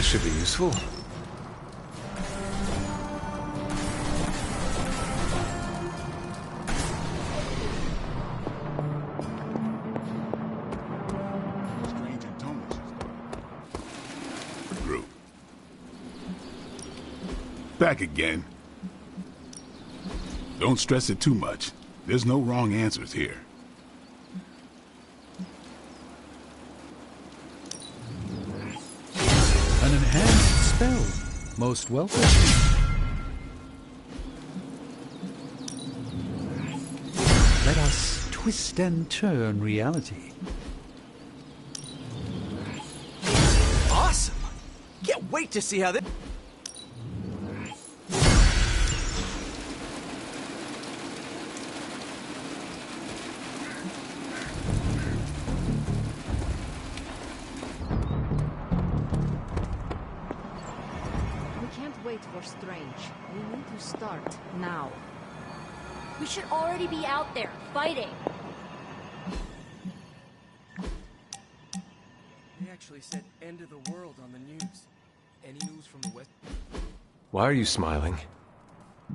This should be useful. Back again. Don't stress it too much. There's no wrong answers here. An enhanced spell. Most welcome. Let us twist and turn reality. Awesome! Can't wait to see how this... For Strange. We need to start now. We should already be out there, fighting. They actually said end of the world on the news. Any news from the West? Why are you smiling?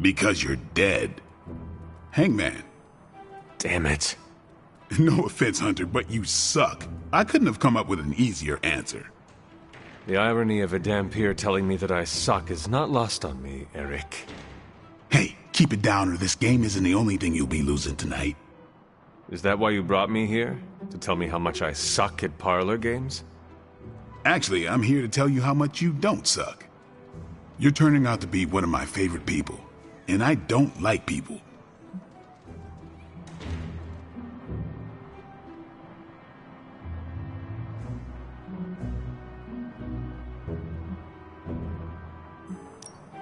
Because you're dead. Hangman. Damn it. No offense, Hunter, but you suck. I couldn't have come up with an easier answer. The irony of a Dhampir telling me that I suck is not lost on me, Eric. Hey, keep it down or this game isn't the only thing you'll be losing tonight. Is that why you brought me here? To tell me how much I suck at parlor games? Actually, I'm here to tell you how much you don't suck. You're turning out to be one of my favorite people, and I don't like people.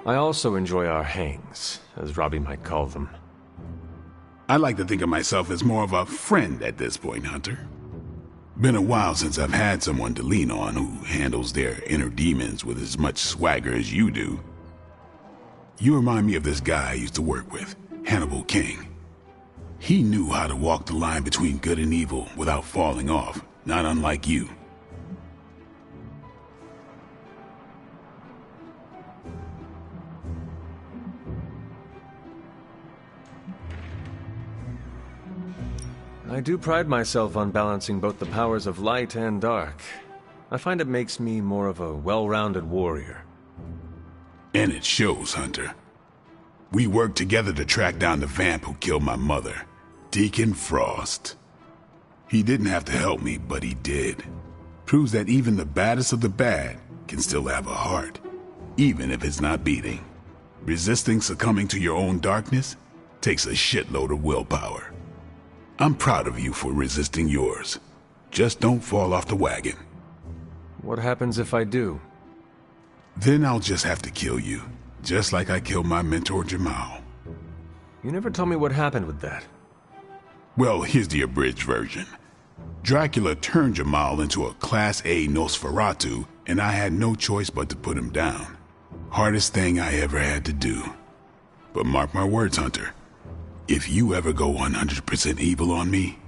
I also enjoy our hangs, as Robbie might call them. I like to think of myself as more of a friend at this point, Hunter. Been a while since I've had someone to lean on who handles their inner demons with as much swagger as you do. You remind me of this guy I used to work with, Hannibal King. He knew how to walk the line between good and evil without falling off, not unlike you. I do pride myself on balancing both the powers of light and dark. I find it makes me more of a well-rounded warrior. And it shows, Hunter. We worked together to track down the vamp who killed my mother, Deacon Frost. He didn't have to help me, but he did. Proves that even the baddest of the bad can still have a heart, even if it's not beating. Resisting succumbing to your own darkness takes a shitload of willpower. I'm proud of you for resisting yours. Just don't fall off the wagon. What happens if I do? Then I'll just have to kill you, just like I killed my mentor Jamal. You never told me what happened with that. Well, here's the abridged version. Dracula turned Jamal into a Class A Nosferatu, and I had no choice but to put him down. Hardest thing I ever had to do. But mark my words, Hunter. If you ever go 100% evil on me,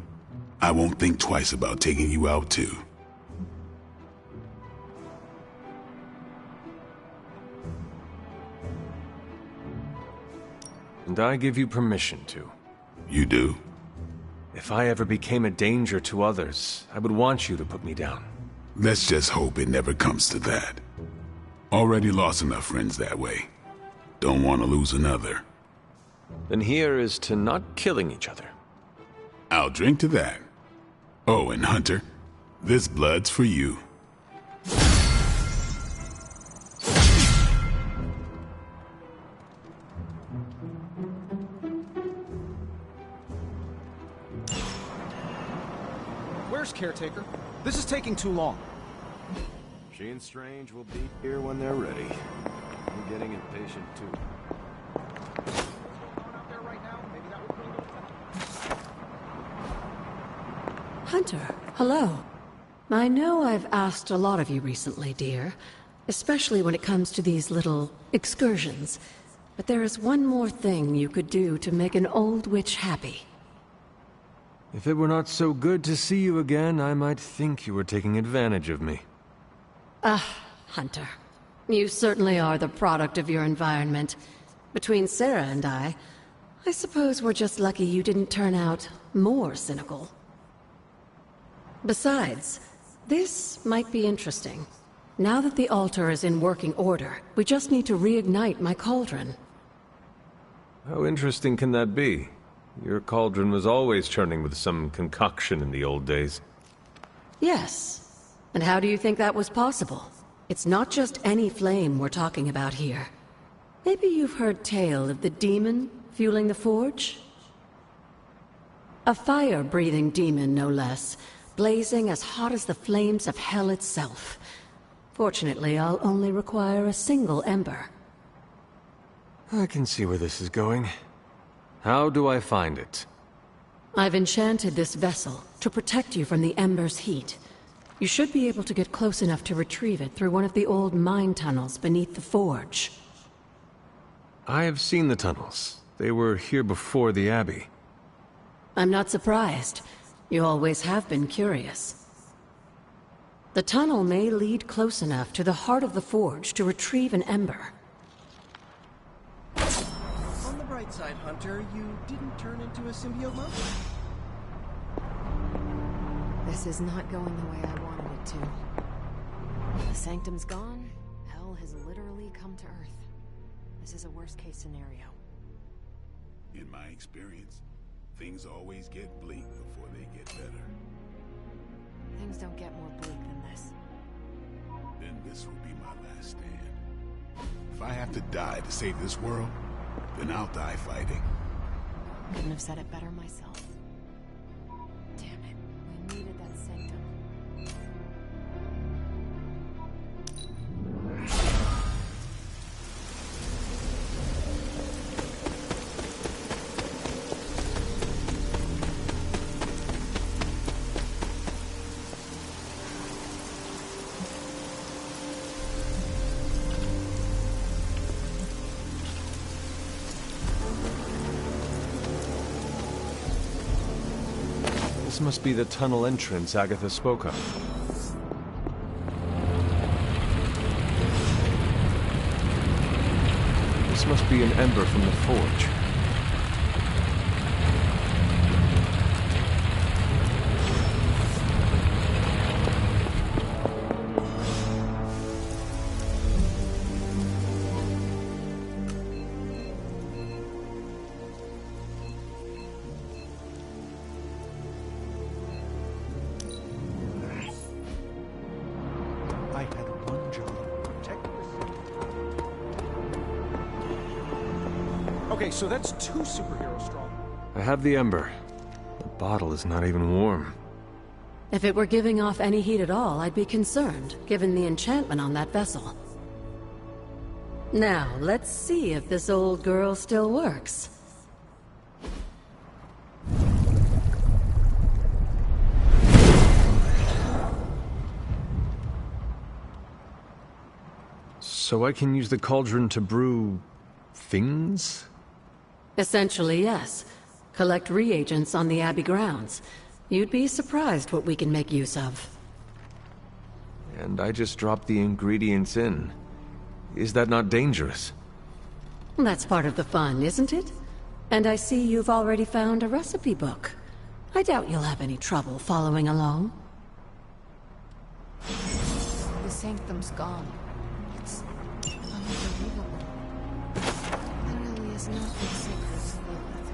I won't think twice about taking you out too. And I give you permission to. You do? If I ever became a danger to others, I would want you to put me down. Let's just hope it never comes to that. Already lost enough friends that way. Don't want to lose another. Then here is to not killing each other. I'll drink to that. Oh, and Hunter, this blood's for you. Where's Caretaker? This is taking too long. She and Strange will be here when they're ready. I'm getting impatient too. Hunter, hello. I know I've asked a lot of you recently, dear, especially when it comes to these little excursions. But there is one more thing you could do to make an old witch happy. If it were not so good to see you again, I might think you were taking advantage of me. Hunter, You certainly are the product of your environment. Between Sarah and I suppose we're just lucky you didn't turn out more cynical. Besides, this might be interesting. Now that the altar is in working order, we just need to reignite my cauldron. How interesting can that be? Your cauldron was always churning with some concoction in the old days. Yes. And how do you think that was possible? It's not just any flame we're talking about here. Maybe you've heard tale of the demon fueling the forge? A fire-breathing demon, no less, blazing as hot as the flames of hell itself. Fortunately, I'll only require a single ember. I can see where this is going. How do I find it? I've enchanted this vessel to protect you from the ember's heat. You should be able to get close enough to retrieve it through one of the old mine tunnels beneath the forge. I have seen the tunnels. They were here before the Abbey. I'm not surprised. You always have been curious. The tunnel may lead close enough to the heart of the forge to retrieve an ember. On the bright side, Hunter, you didn't turn into a symbiote monster. This is not going the way I wanted it to. The Sanctum's gone. Hell has literally come to Earth. This is a worst-case scenario. In my experience, things always get bleak before they get better. Things don't get more bleak than this. Then this will be my last stand. If I have to die to save this world, then I'll die fighting. Couldn't have said it better myself. Damn it, we needed that Sanctum. This must be the tunnel entrance Agatha spoke of. This must be an ember from the forge. I had one job. Protect Okay, so that's 2 superheroes strong. I have the ember. The bottle is not even warm. If it were giving off any heat at all, I'd be concerned, given the enchantment on that vessel. Now, let's see if this old girl still works. So I can use the cauldron to brew... things? Essentially, yes. Collect reagents on the Abbey grounds. You'd be surprised what we can make use of. And I just drop the ingredients in. Is that not dangerous? That's part of the fun, isn't it? And I see you've already found a recipe book. I doubt you'll have any trouble following along. The Sanctum's gone. It's unbelievable. Literally is nothing sacred to Lilith.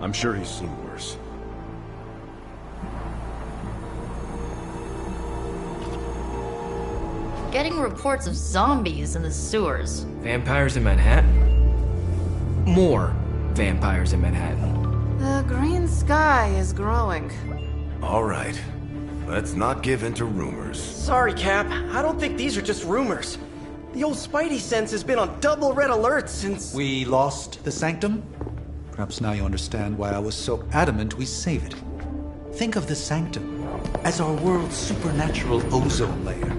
I'm sure he's seen worse. Getting reports of zombies in the sewers. Vampires in Manhattan? More vampires in Manhattan. The green sky is growing. All right. Let's not give in to rumors. Sorry, Cap. I don't think these are just rumors. The old Spidey sense has been on double red alert since... We lost the Sanctum? Perhaps now you understand why I was so adamant we save it. Think of the Sanctum as our world's supernatural ozone layer.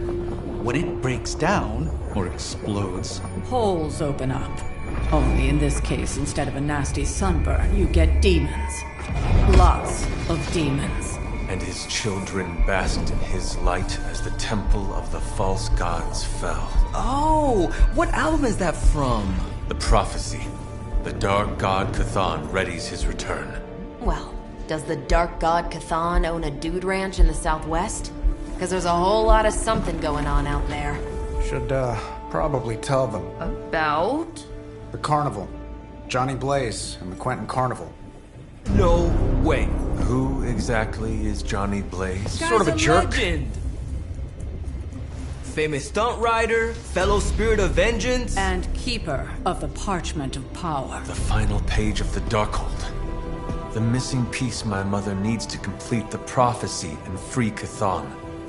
When it breaks down, or explodes, Holes open up. Only in this case, instead of a nasty sunburn, you get demons. Lots of demons. And his children basked in his light as the temple of the false gods fell. Oh, what album is that from? The prophecy. The dark god Cthon readies his return. Well, does the dark god Cthon own a dude ranch in the southwest? Because there's a whole lot of something going on out there. Should, probably tell them. About? The carnival. Johnny Blaze and the Quentin Carnival. No way. Who exactly is Johnny Blaze? Sort of a jerk. Legend. Famous stunt rider, fellow spirit of vengeance, And keeper of the Parchment of Power. The final page of the Darkhold. The missing piece my mother needs to complete the prophecy and free Cthon.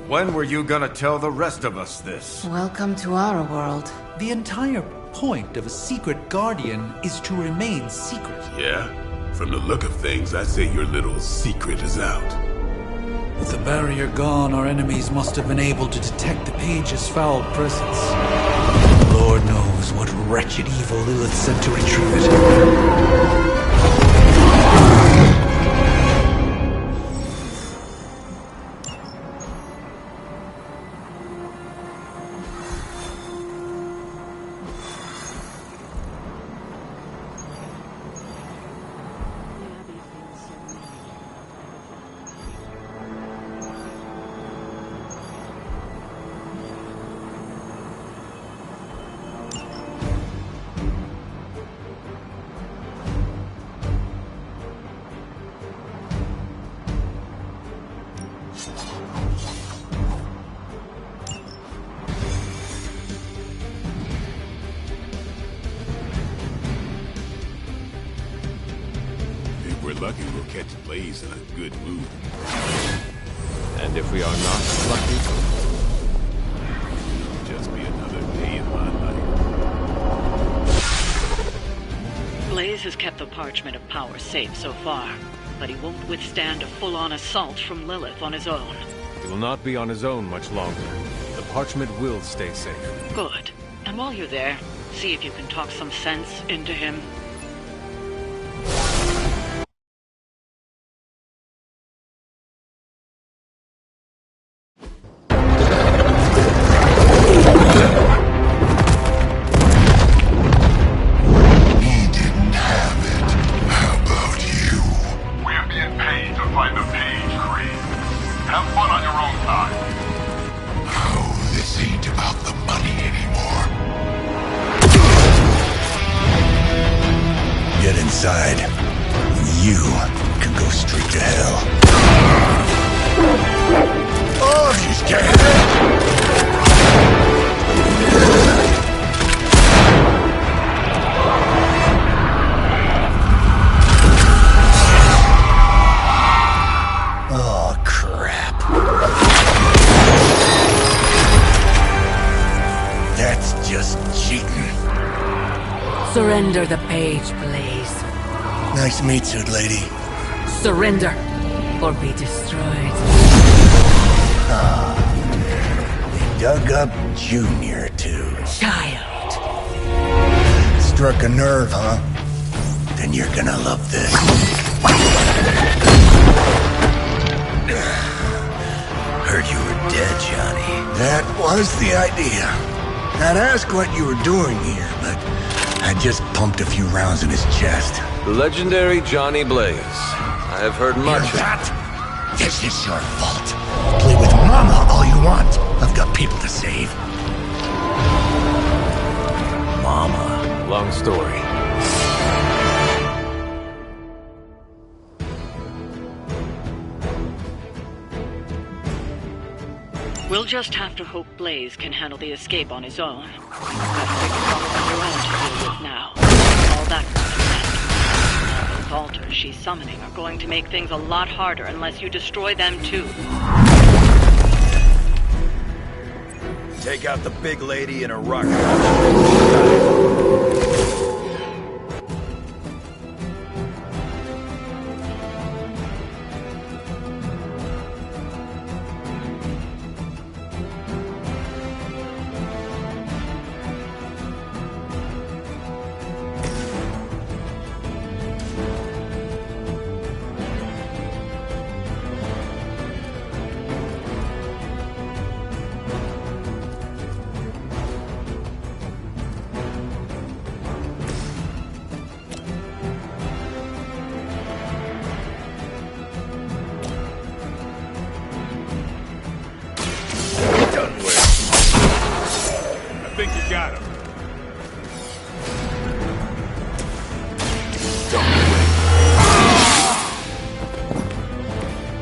When were you gonna tell the rest of us this? Welcome to our world. the entire point of a secret guardian is to remain secret. Yeah? From the look of things, I'd say your little secret is out. With the barrier gone, our enemies must have been able to detect the page's foul presence. Lord knows what wretched evil Lilith sent to retrieve it. If we're lucky, we'll catch Blaze in a good mood. And if we are not lucky, it'll just be another day in my life. Blaze has kept the Parchment of Power safe so far, but he won't withstand a full-on assault from Lilith on his own. he will not be on his own much longer. The parchment will stay safe. Good. And while you're there, see if you can talk some sense into him. Inside, you can go straight to hell. Oh, she's scared. Oh, crap. That's just cheating. Surrender the page, Blaze. Nice meat suit, lady. Surrender, or be destroyed. Ah, they dug up Junior, too. Child. Struck a nerve, huh? Then you're gonna love this. Heard you were dead, Johnny. That was the idea. I'd ask what you were doing here, but I just pumped a few rounds in his chest. The legendary Johnny Blaze. I have heard much. Hear that? This is your fault. Play with Mama all you want. I've got people to save. Mama. Long story. We'll just have to hope Blaze can handle the escape on his own. You've got big problems of your own to deal with now. All that kind of those altars she's summoning are going to make things a lot harder unless you destroy them too. Take out the big lady and her rocket.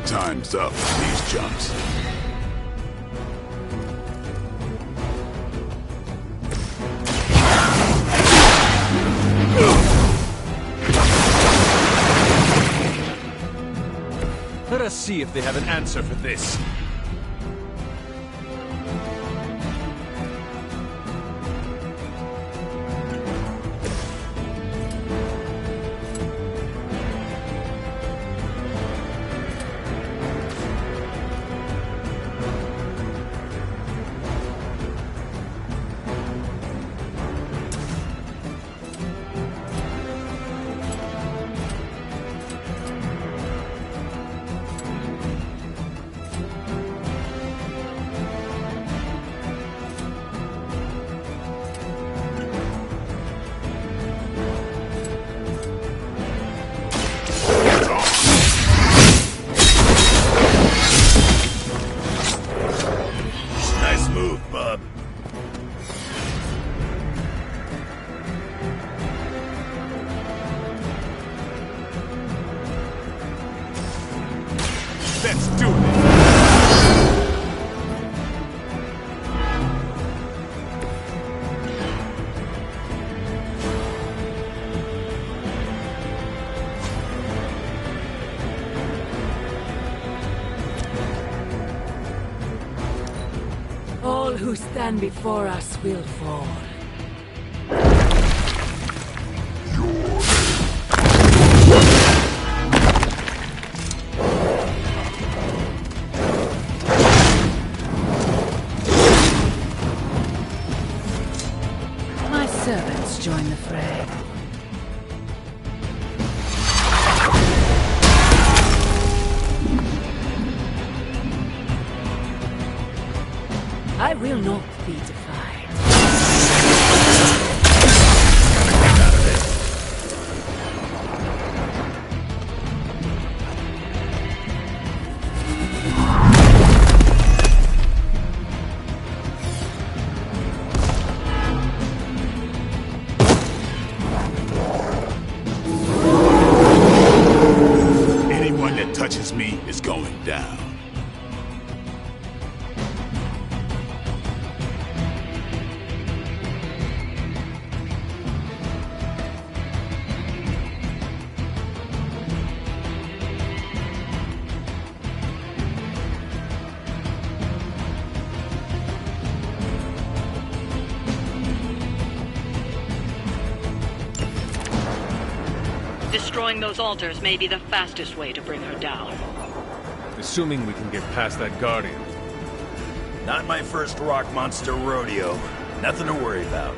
Time's up for these jumps. Let us see if they have an answer for this. Let's do this! All who stand before us will fall. My servants join the fray. I will not be defied. Anyone that touches me is going down. Destroying those altars may be the fastest way to bring her down. Assuming we can get past that Guardian. Not my first rock monster rodeo. Nothing to worry about.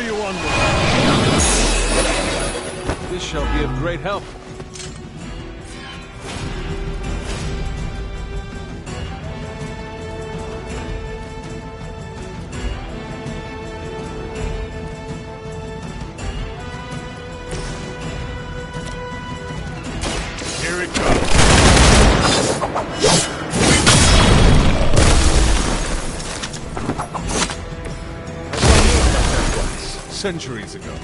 order you onward. This shall be of great help. Here it comes. Centuries ago.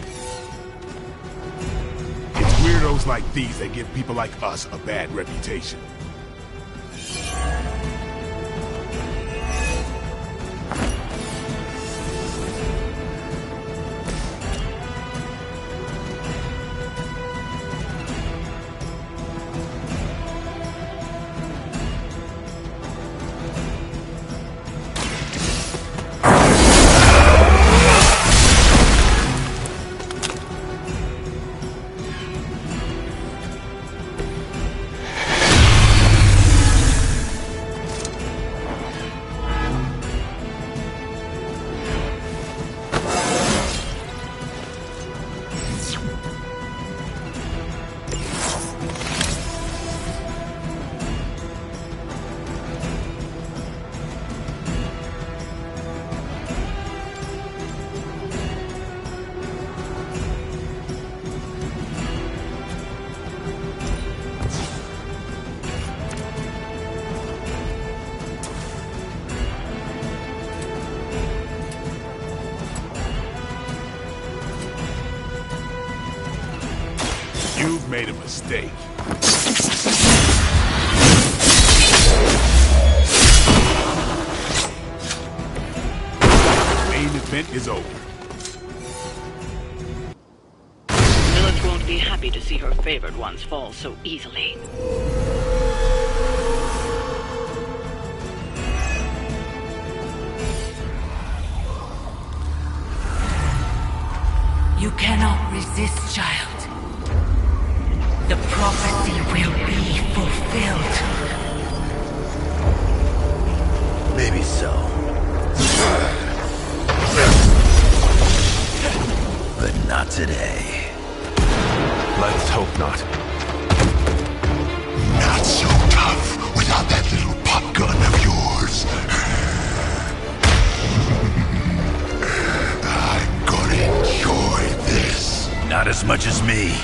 It's weirdos like these that give people like us a bad reputation. You've made a mistake. The main event is over. Village won't be happy to see her favored ones fall so easily. You cannot resist, child. The prophecy will be fulfilled. Maybe so. But not today. Let's hope not. Not so tough without that little pop gun of yours. I'm gonna enjoy this. Not as much as me.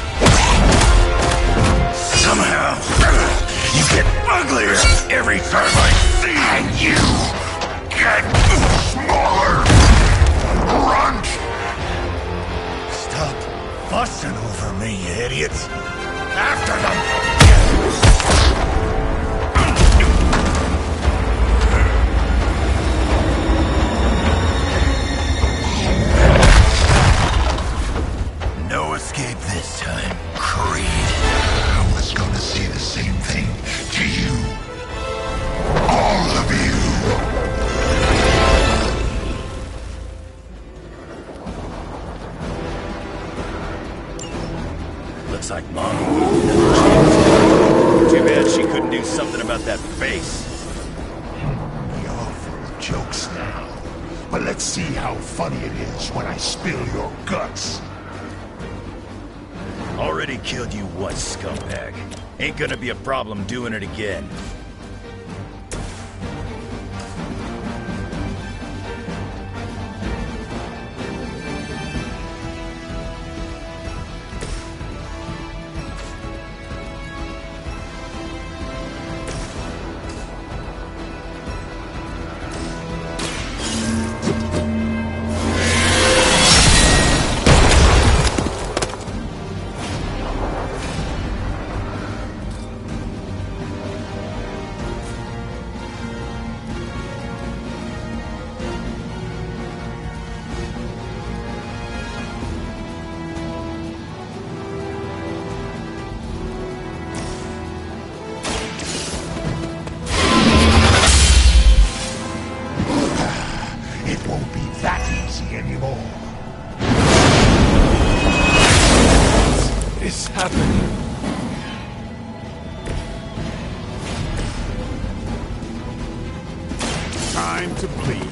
Somehow, you get uglier every time I see you. And you get smaller. Grunt! Stop fussing over me, you idiots. After them! No escape this time, Creed. I was gonna say the same thing to you. All of you. Looks like Mom. Too bad she couldn't do something about that face. You're full of jokes now. But let's see how funny it is when I spill your guts. Already killed you once, scumbag. Ain't gonna be a problem doing it again. Time to bleed.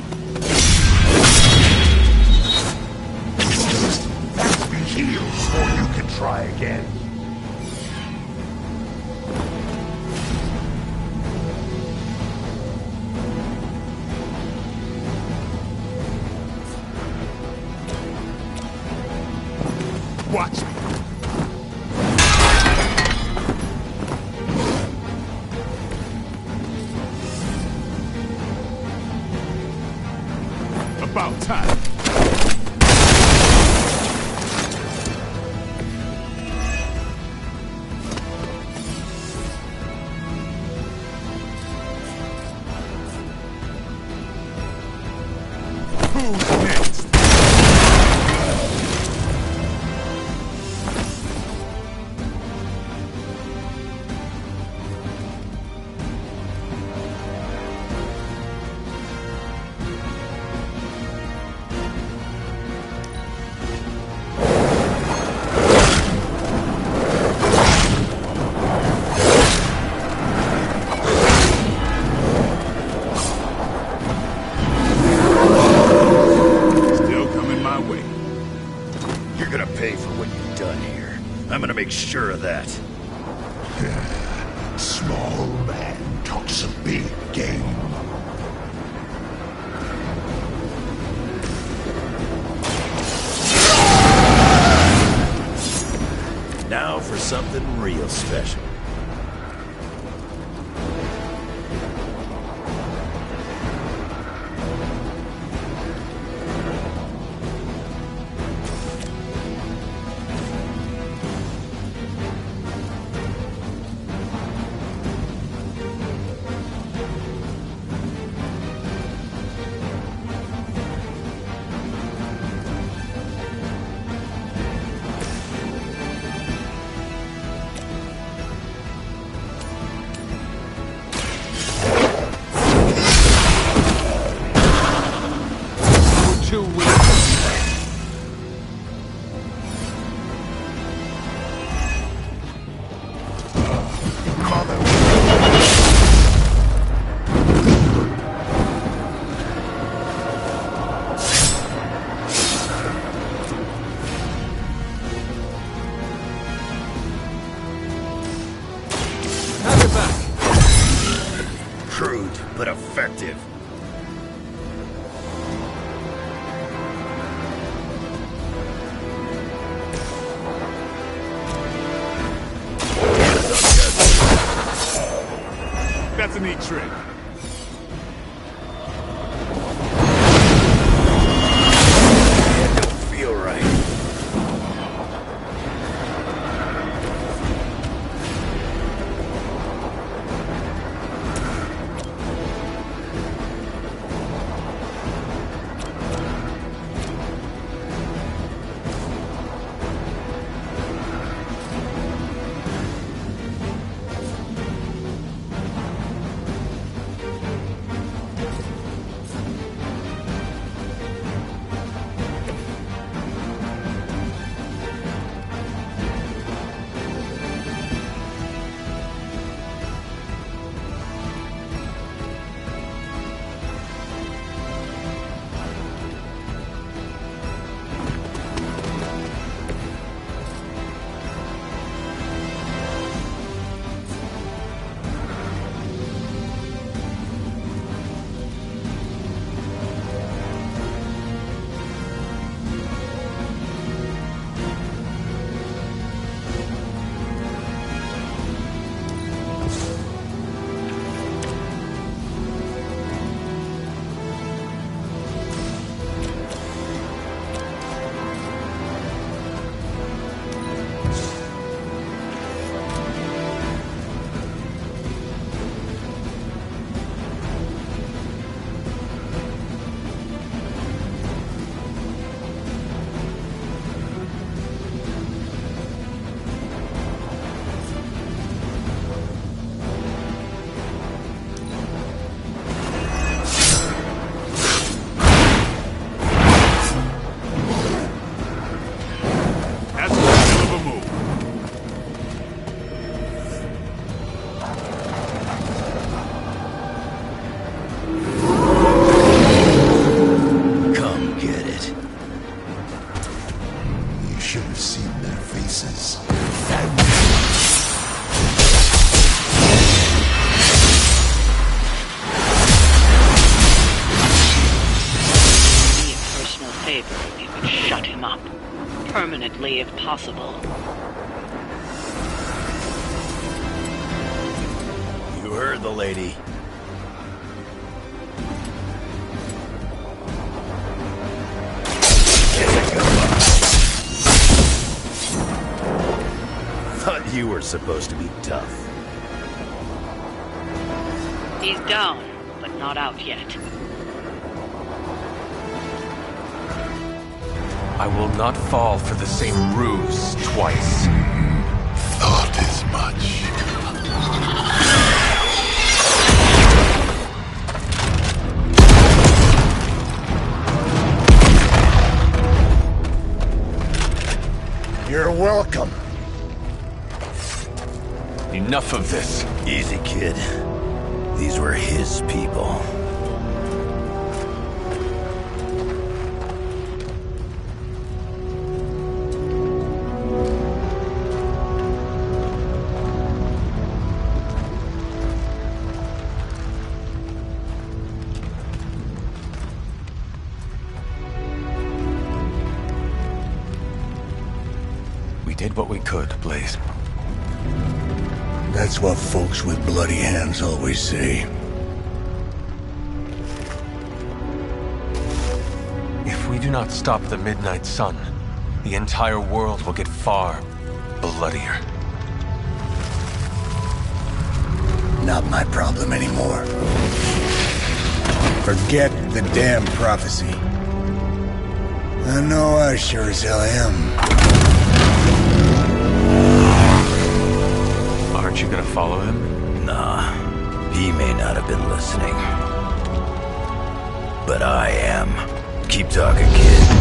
Watch me. About time. Who's next? Sure of that. Small man talks a big game. Now for something real special. Crude, but effective. That's a neat trick. It don't feel right. Shut him up. Permanently, if possible. You heard the lady. Thought you were supposed to be tough. He's down, but not out yet. I will not fall for the same ruse twice. Thought as much. You're welcome. Enough of this. Easy, kid. These were his people. We did what we could, Blaze. That's what folks with bloody hands always say. If we do not stop the Midnight Sun, the entire world will get far bloodier. Not my problem anymore. Forget the damn prophecy. I know I sure as hell am. Aren't you gonna follow him? Nah, he may not have been listening. But I am. Keep talking, kid.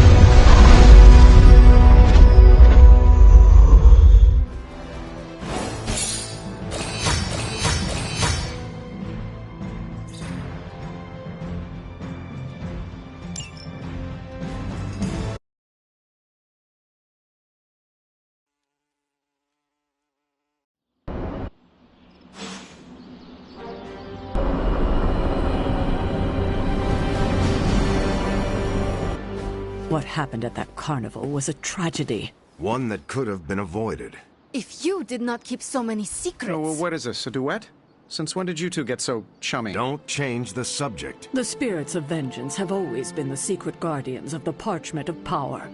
What happened at that carnival was a tragedy. One that could have been avoided. If you did not keep so many secrets... Oh, well, what is this, a duet? Since when did you two get so chummy? Don't change the subject. The spirits of vengeance have always been the secret guardians of the Parchment of Power.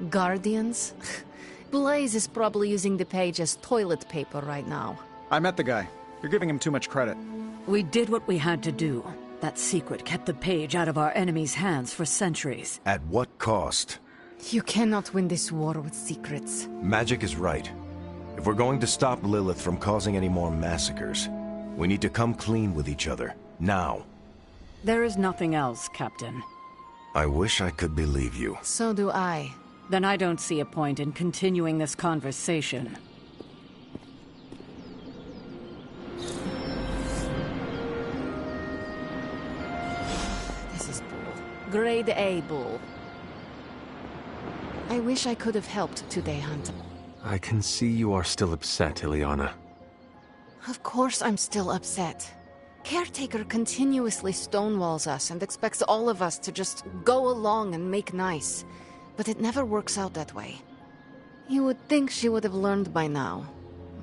Guardians? Blaze is probably using the page as toilet paper right now. I met the guy. You're giving him too much credit. We did what we had to do. That secret kept the page out of our enemies' hands for centuries. At what cost? You cannot win this war with secrets. Magic is right. If we're going to stop Lilith from causing any more massacres, we need to come clean with each other. Now. There is nothing else, Captain. I wish I could believe you. So do I. Then I don't see a point in continuing this conversation. This is bull. Grade A bull. I wish I could have helped today, Hunt. I can see you are still upset, Ileana. Of course I'm still upset. Caretaker continuously stonewalls us and expects all of us to just go along and make nice. But it never works out that way. You would think she would have learned by now,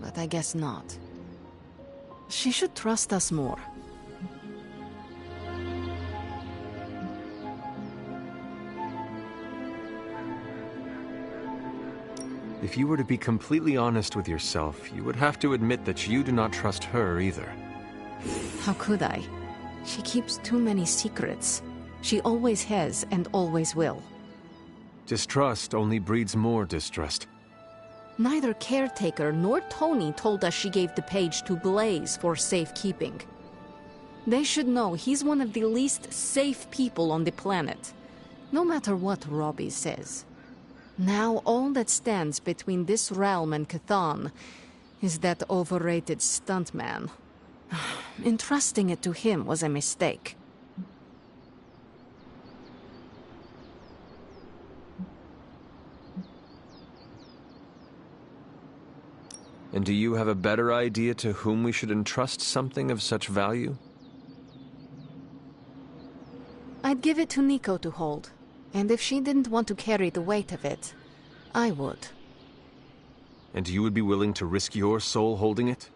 but I guess not. She should trust us more. If you were to be completely honest with yourself, you would have to admit that you do not trust her either. How could I? She keeps too many secrets. She always has and always will. Distrust only breeds more distrust. Neither Caretaker nor Tony told us she gave the page to Blaze for safekeeping. They should know he's one of the least safe people on the planet, no matter what Robbie says. Now all that stands between this realm and Chthon is that overrated stuntman. Entrusting it to him was a mistake. And do you have a better idea to whom we should entrust something of such value? I'd give it to Nico to hold. And if she didn't want to carry the weight of it, I would. And you would be willing to risk your soul holding it?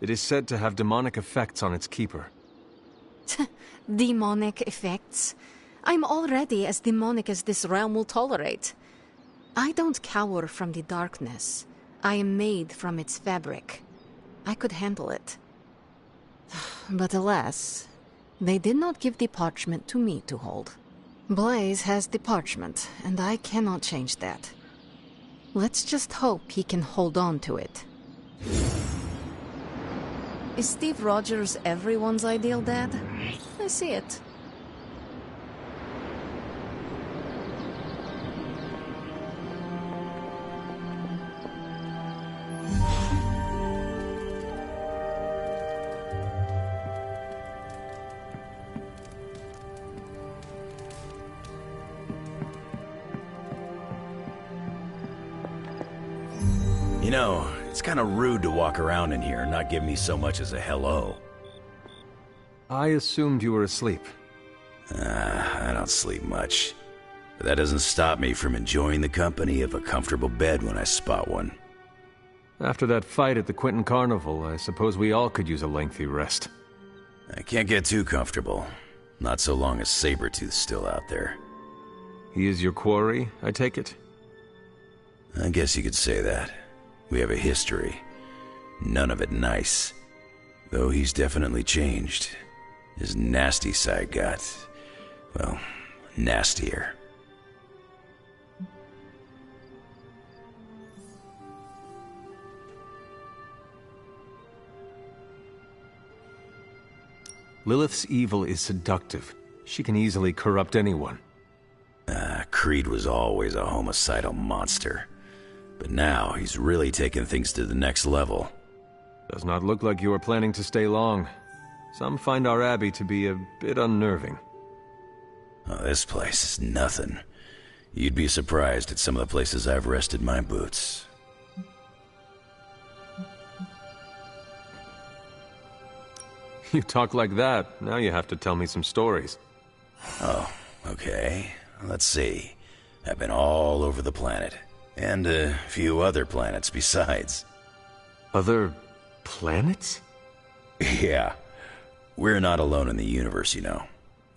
It is said to have demonic effects on its keeper. Demonic effects? I'm already as demonic as this realm will tolerate. I don't cower from the darkness. I am made from its fabric. I could handle it. But alas, they did not give the parchment to me to hold. Blaze has the parchment, and I cannot change that. Let's just hope he can hold on to it. Is Steve Rogers everyone's ideal dad? I see it. You know, it's kind of rude to walk around in here and not give me so much as a hello. I assumed you were asleep. I don't sleep much. But that doesn't stop me from enjoying the company of a comfortable bed when I spot one. After that fight at the Quentin Carnival, I suppose we all could use a lengthy rest. I can't get too comfortable. Not so long as Sabretooth's still out there. He is your quarry, I take it? I guess you could say that. We have a history. None of it nice. Though he's definitely changed. His nasty side got, well, nastier. Lilith's evil is seductive. She can easily corrupt anyone. Creed was always a homicidal monster. But now he's really taken things to the next level. Does not look like you are planning to stay long. Some find our abbey to be a bit unnerving. Oh, this place is nothing. You'd be surprised at some of the places I've rested my boots. You talk like that, now you have to tell me some stories. Oh, okay. Let's see. I've been all over the planet. And a few other planets besides. Other planets? Yeah. We're not alone in the universe, you know.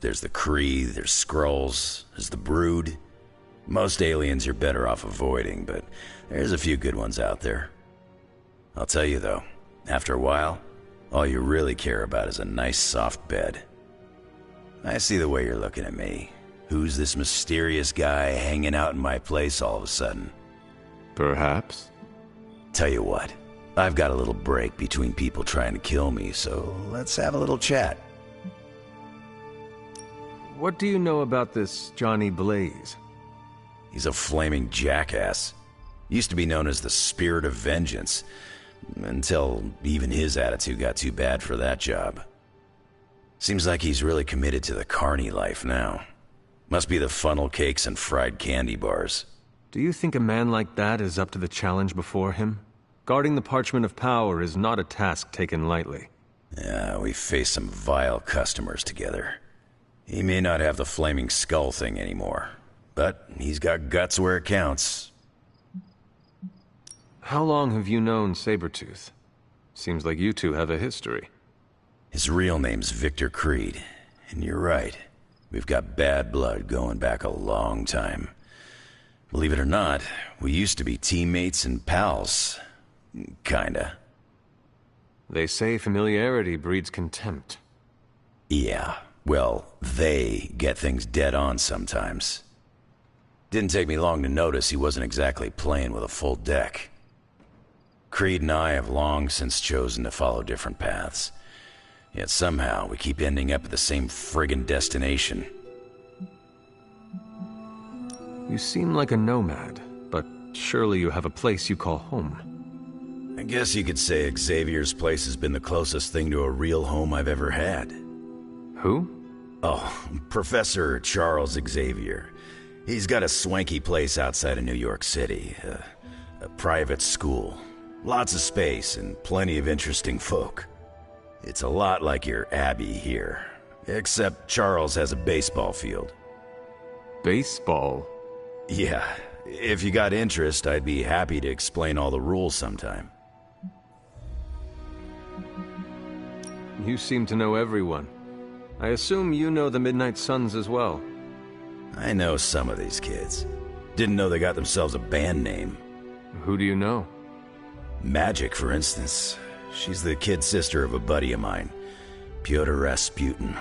There's the Kree, there's Skrulls, there's the Brood. Most aliens you're better off avoiding, but there's a few good ones out there. I'll tell you though, after a while, all you really care about is a nice soft bed. I see the way you're looking at me. Who's this mysterious guy hanging out in my place all of a sudden? Perhaps. Tell you what, I've got a little break between people trying to kill me, so let's have a little chat. What do you know about this Johnny Blaze? He's a flaming jackass. Used to be known as the Spirit of Vengeance, until even his attitude got too bad for that job. Seems like he's really committed to the carny life now. Must be the funnel cakes and fried candy bars. Do you think a man like that is up to the challenge before him? Guarding the Parchment of Power is not a task taken lightly. Yeah, we faced some vile customers together. He may not have the flaming skull thing anymore, but he's got guts where it counts. How long have you known Sabretooth? Seems like you two have a history. His real name's Victor Creed, and you're right. We've got bad blood going back a long time. Believe it or not, we used to be teammates and pals. Kinda. They say familiarity breeds contempt. Yeah, well, they get things dead on sometimes. Didn't take me long to notice he wasn't exactly playing with a full deck. Creed and I have long since chosen to follow different paths. Yet somehow we keep ending up at the same friggin' destination. You seem like a nomad, but surely you have a place you call home. I guess you could say Xavier's place has been the closest thing to a real home I've ever had. Who? Oh, Professor Charles Xavier. He's got a swanky place outside of New York City. A private school. Lots of space and plenty of interesting folk. It's a lot like your Abbey here. Except Charles has a baseball field. Baseball? Yeah, If you got interest, I'd be happy to explain all the rules sometime. You seem to know everyone. I assume you know the Midnight Suns as well. I know some of these kids. Didn't know they got themselves a band name. Who do you know? Magic, for instance. She's the kid sister of a buddy of mine, Pyotr Rasputin.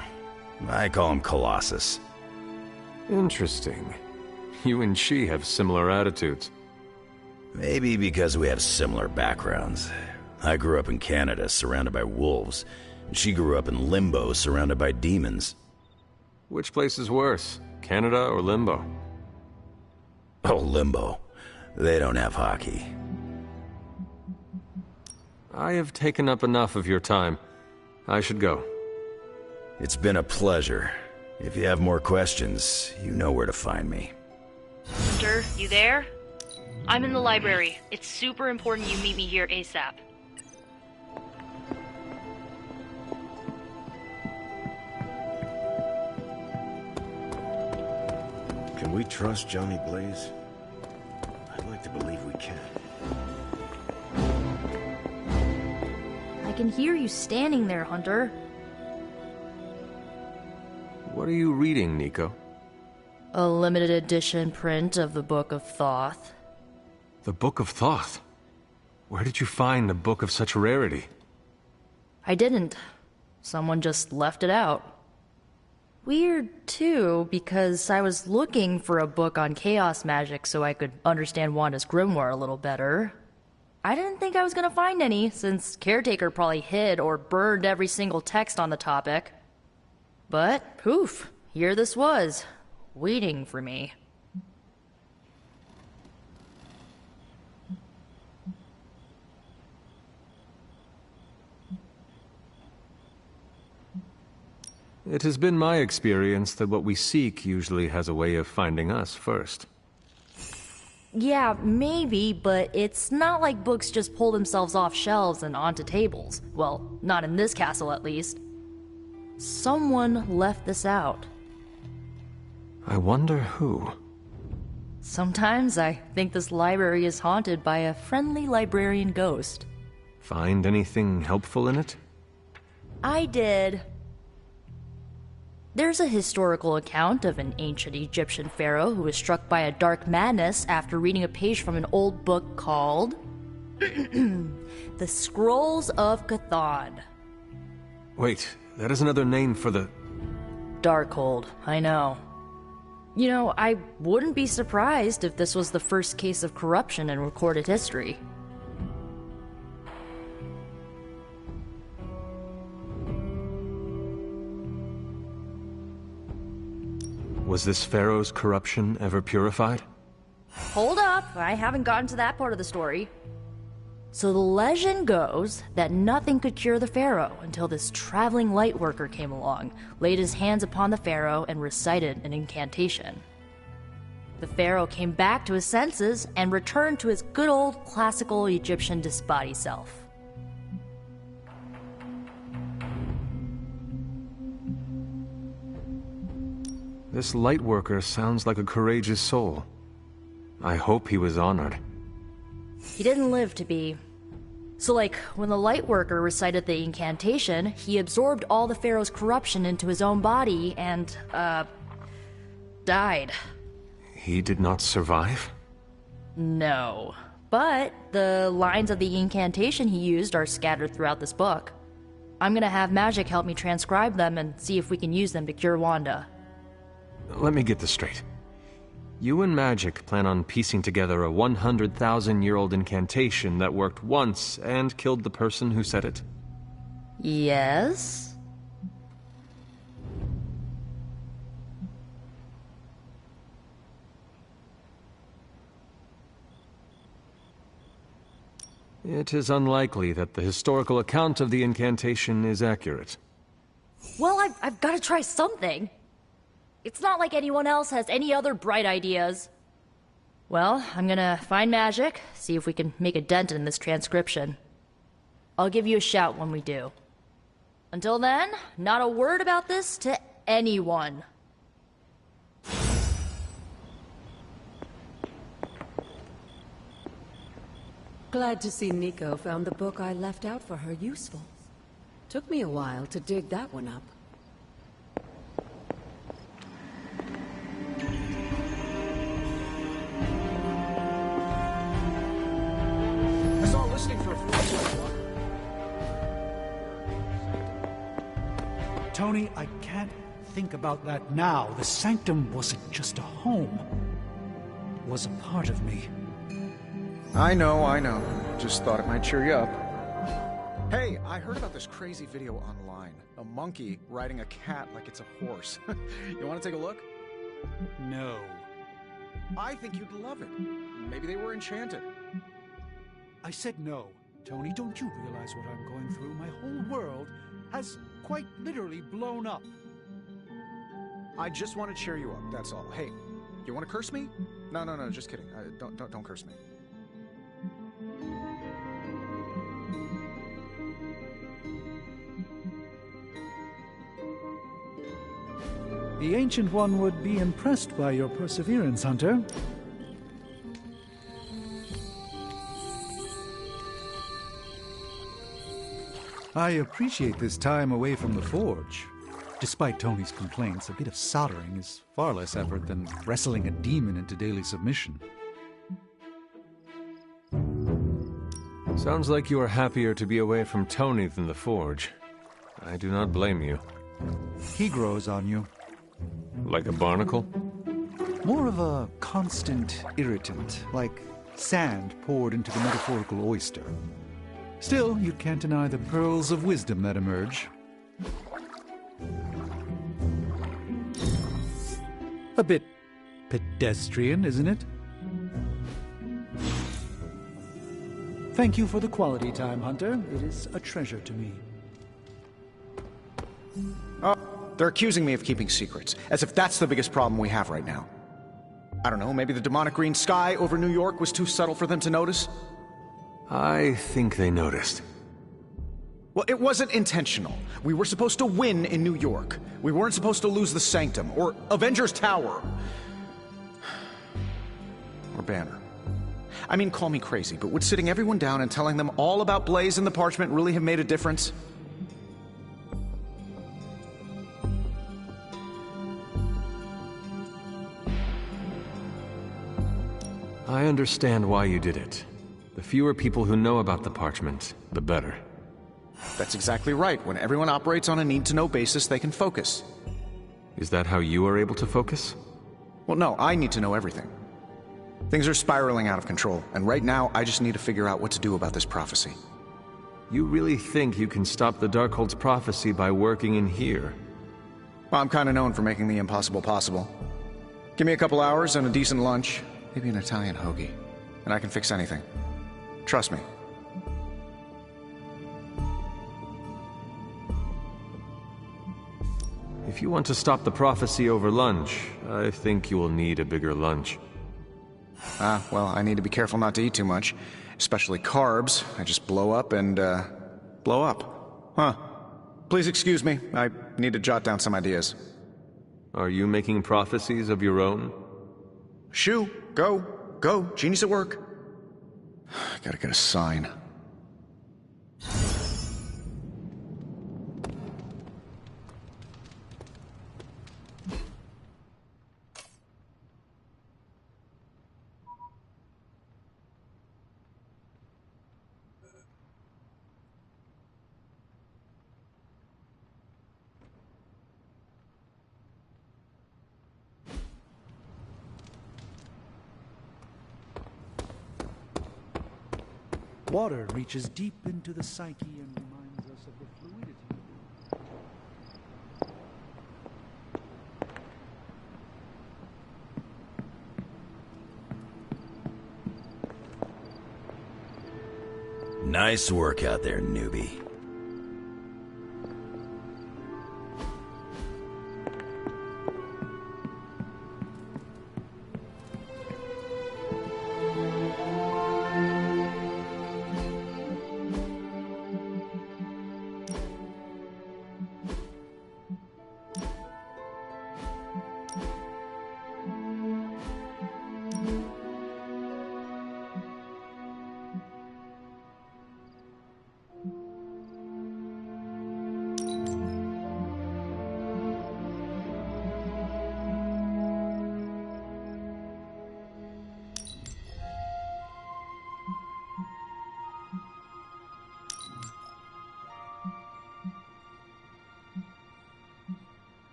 I call him Colossus. Interesting. You and she have similar attitudes. Maybe because we have similar backgrounds. I grew up in Canada, surrounded by wolves. And she grew up in Limbo, surrounded by demons. Which place is worse, Canada or Limbo? Oh, Limbo. They don't have hockey. I have taken up enough of your time. I should go. It's been a pleasure. If you have more questions, you know where to find me. Hunter, you there? I'm in the library. It's super important you meet me here ASAP. Can we trust Johnny Blaze? I'd like to believe we can. I can hear you standing there, Hunter. What are you reading, Nico? A limited edition print of the Book of Thoth. The Book of Thoth? Where did you find a book of such rarity? I didn't. Someone just left it out. Weird, too, because I was looking for a book on chaos magic so I could understand Wanda's grimoire a little better. I didn't think I was gonna find any, since Caretaker probably hid or burned every single text on the topic. But, poof, here this was, waiting for me. It has been my experience that what we seek usually has a way of finding us first. Yeah, maybe, but it's not like books just pull themselves off shelves and onto tables. Well, not in this castle at least. Someone left this out. I wonder who. Sometimes I think this library is haunted by a friendly librarian ghost. Find anything helpful in it? I did. There's a historical account of an ancient Egyptian pharaoh who was struck by a dark madness after reading a page from an old book called The Scrolls of Chthon. Wait, that is another name for the... Darkhold, I know. You know, I wouldn't be surprised if this was the first case of corruption in recorded history. Was this pharaoh's corruption ever purified? Hold up, I haven't gotten to that part of the story. So the legend goes that nothing could cure the pharaoh until this traveling light worker came along, laid his hands upon the pharaoh, and recited an incantation. The pharaoh came back to his senses and returned to his good old classical Egyptian disembodied self. This light worker sounds like a courageous soul. I hope he was honored. He didn't live to be. So like, when the light worker recited the incantation, he absorbed all the pharaoh's corruption into his own body and, died. He did not survive? No. But the lines of the incantation he used are scattered throughout this book. I'm gonna have Magic help me transcribe them and see if we can use them to cure Wanda. Let me get this straight. You and Magic plan on piecing together a 100,000-year-old incantation that worked once and killed the person who said it? Yes? It is unlikely that the historical account of the incantation is accurate. Well, I've got to try something. It's not like anyone else has any other bright ideas. Well, I'm gonna find Magic, see if we can make a dent in this transcription. I'll give you a shout when we do. Until then, not a word about this to anyone. Glad to see Nico found the book I left out for her useful. Took me a while to dig that one up. I saw a listing for a Tony, I can't think about that now. The Sanctum wasn't just a home. It was a part of me. I know. Just thought it might cheer you up. Hey, I heard about this crazy video online. A monkey riding a cat like it's a horse. You want to take a look? No. I think you'd love it. Maybe they were enchanted. I said no. Tony, don't you realize what I'm going through? My whole world has quite literally blown up. I just want to cheer you up, that's all. Hey, you want to curse me? No, just kidding. Don't curse me. The Ancient One would be impressed by your perseverance, Hunter. I appreciate this time away from the forge. Despite Tony's complaints, a bit of soldering is far less effort than wrestling a demon into daily submission. Sounds like you are happier to be away from Tony than the forge. I do not blame you. He grows on you. Like a barnacle? More of a constant irritant, like sand poured into the metaphorical oyster. Still, you can't deny the pearls of wisdom that emerge. A bit pedestrian, isn't it? Thank you for the quality time, Hunter. It is a treasure to me. Oh, they're accusing me of keeping secrets, as if that's the biggest problem we have right now. I don't know, maybe the demonic green sky over New York was too subtle for them to notice? I think they noticed. Well, it wasn't intentional. We were supposed to win in New York. We weren't supposed to lose the Sanctum, or Avengers Tower. Or Banner. I mean, call me crazy, but would sitting everyone down and telling them all about Blaze and the Parchment really have made a difference? I understand why you did it. The fewer people who know about the Parchment, the better. That's exactly right. When everyone operates on a need-to-know basis, they can focus. Is that how you are able to focus? Well, no, I need to know everything. Things are spiraling out of control, and right now, I just need to figure out what to do about this prophecy. You really think you can stop the Darkhold's prophecy by working in here? Well, I'm kinda known for making the impossible possible. Give me a couple hours and a decent lunch, maybe an Italian hoagie, and I can fix anything. Trust me. If you want to stop the prophecy over lunch, I think you will need a bigger lunch. Well, I need to be careful not to eat too much. Especially carbs. I just blow up and, blow up. Huh. Please excuse me. I need to jot down some ideas. Are you making prophecies of your own? Shoo! Go! Genius at work! Gotta get a sign. Water reaches deep into the psyche and reminds us of the fluidity. Nice work out there, newbie.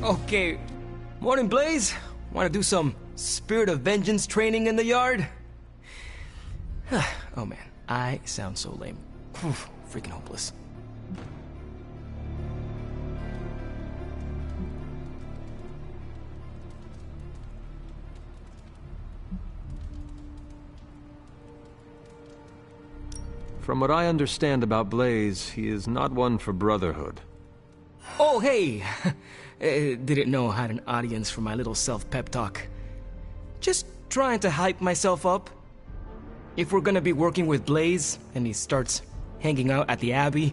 Okay. Morning, Blaze. Want to do some Spirit of Vengeance training in the yard? Oh man, I sound so lame. Freaking hopeless. From what I understand about Blaze, he is not one for brotherhood. Oh, hey! Didn't know I had an audience for my little self-pep talk. Just trying to hype myself up. If we're gonna be working with Blaze, and he starts hanging out at the Abbey,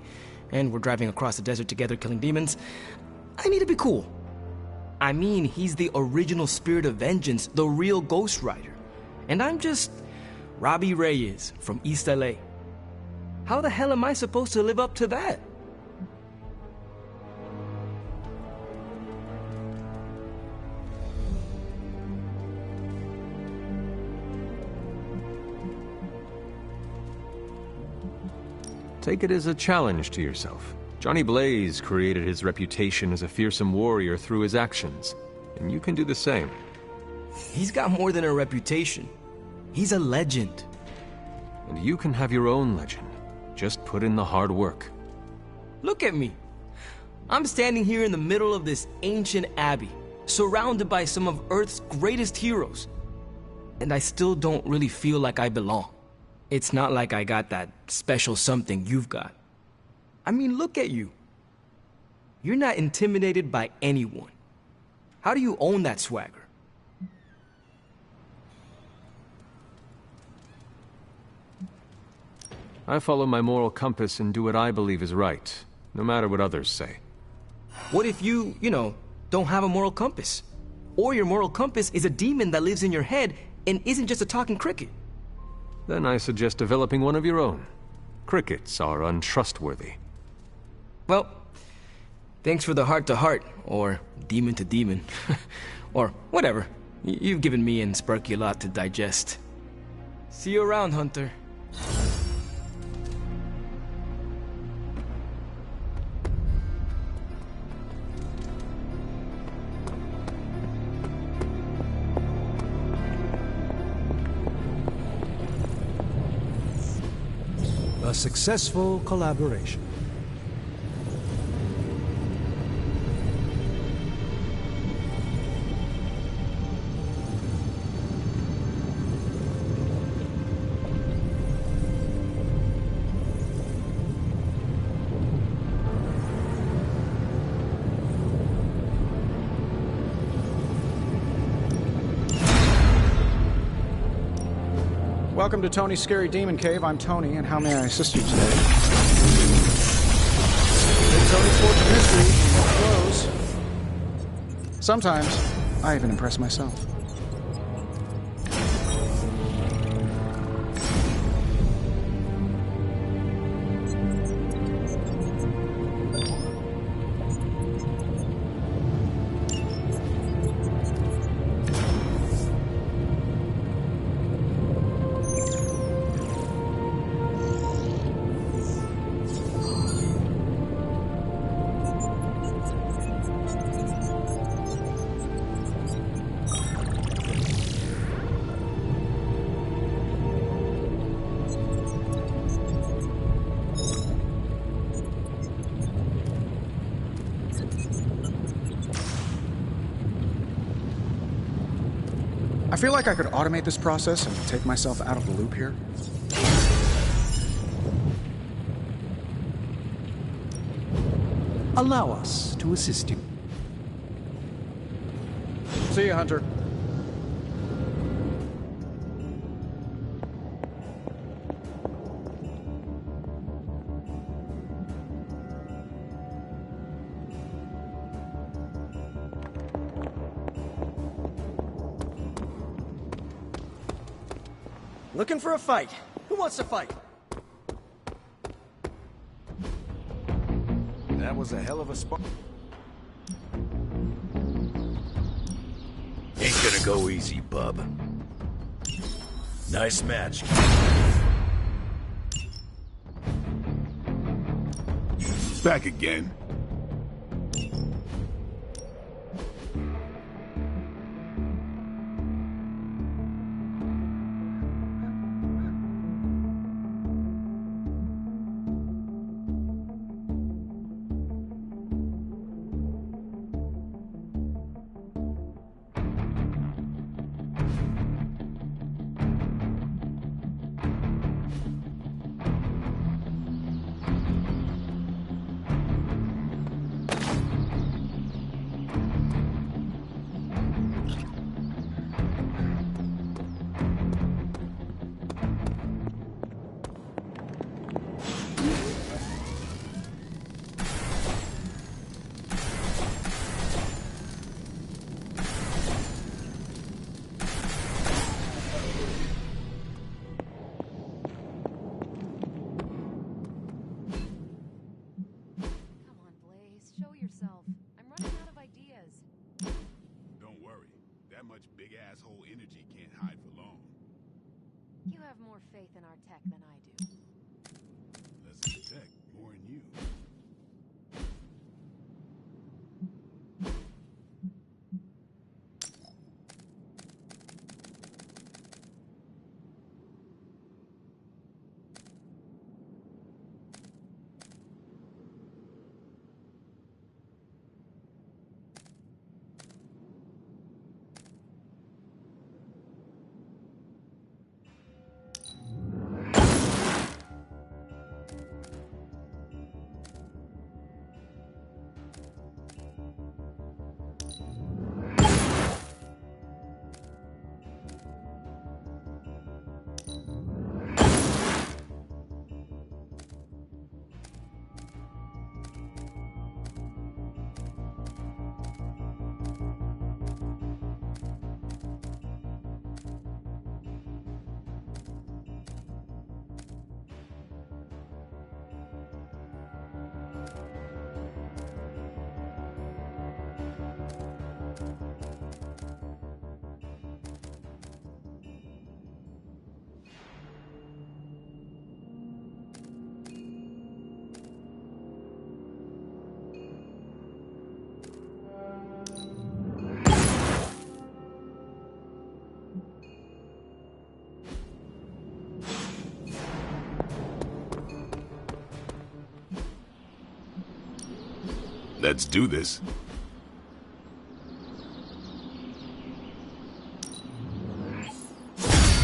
and we're driving across the desert together killing demons, I need to be cool. I mean, he's the original Spirit of Vengeance, the real Ghost Rider. And I'm just Robbie Reyes from East LA. How the hell am I supposed to live up to that? Take it as a challenge to yourself. Johnny Blaze created his reputation as a fearsome warrior through his actions, and you can do the same. He's got more than a reputation. He's a legend. And you can have your own legend. Just put in the hard work. Look at me. I'm standing here in the middle of this ancient abbey, surrounded by some of Earth's greatest heroes. And I still don't really feel like I belong. It's not like I got that special something you've got. I mean, look at you. You're not intimidated by anyone. How do you own that swagger? I follow my moral compass and do what I believe is right, no matter what others say. What if you don't have a moral compass? Or your moral compass is a demon that lives in your head and isn't just a talking cricket? Then I suggest developing one of your own. Crickets are untrustworthy. Well, thanks for the heart-to-heart, or demon-to-demon, or whatever. You've given me and Sparky a lot to digest. See you around, Hunter. A successful collaboration. Welcome to Tony's Scary Demon Cave. I'm Tony, and how may I assist you today? Big Tony's Fortune Mystery close. Sometimes, I even impress myself. I feel like I could automate this process and take myself out of the loop here. Allow us to assist you. See you, Hunter. Looking for a fight. Who wants to fight? That was a hell of a spot. Ain't gonna go easy, bub. Nice match. Back again. more faith in our tech than I do. Less than tech, more than you. Let's do this.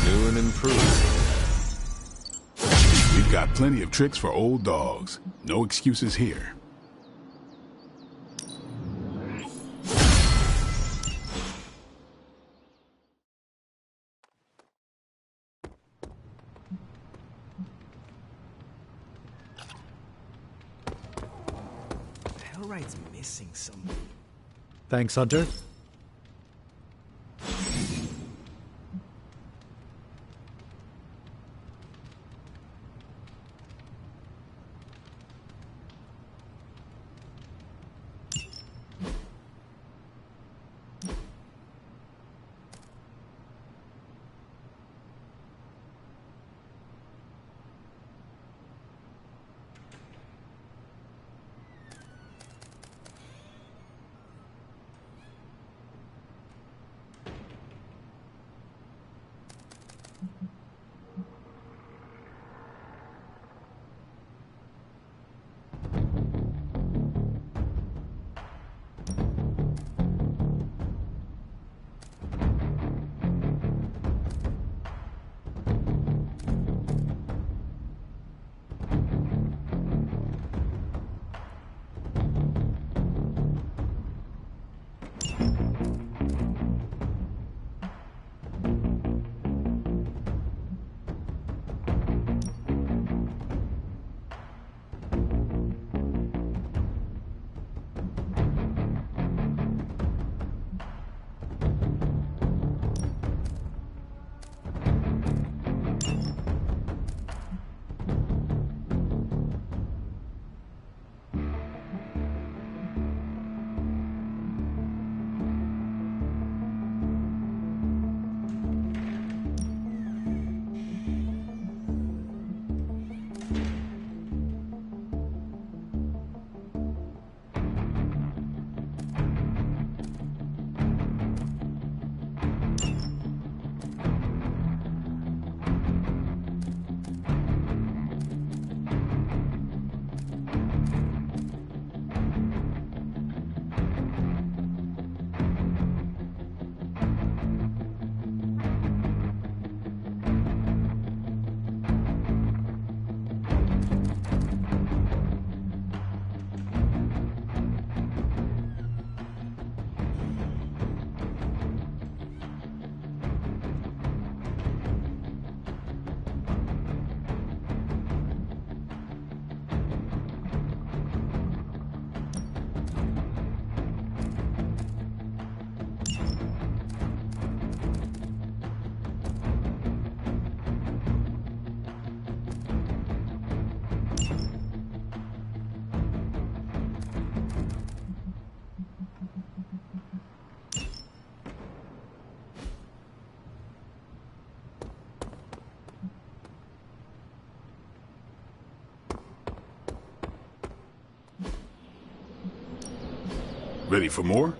New and improved. We've got plenty of tricks for old dogs. No excuses here. Hellright's missing something. Thanks, Hunter. Ready for more?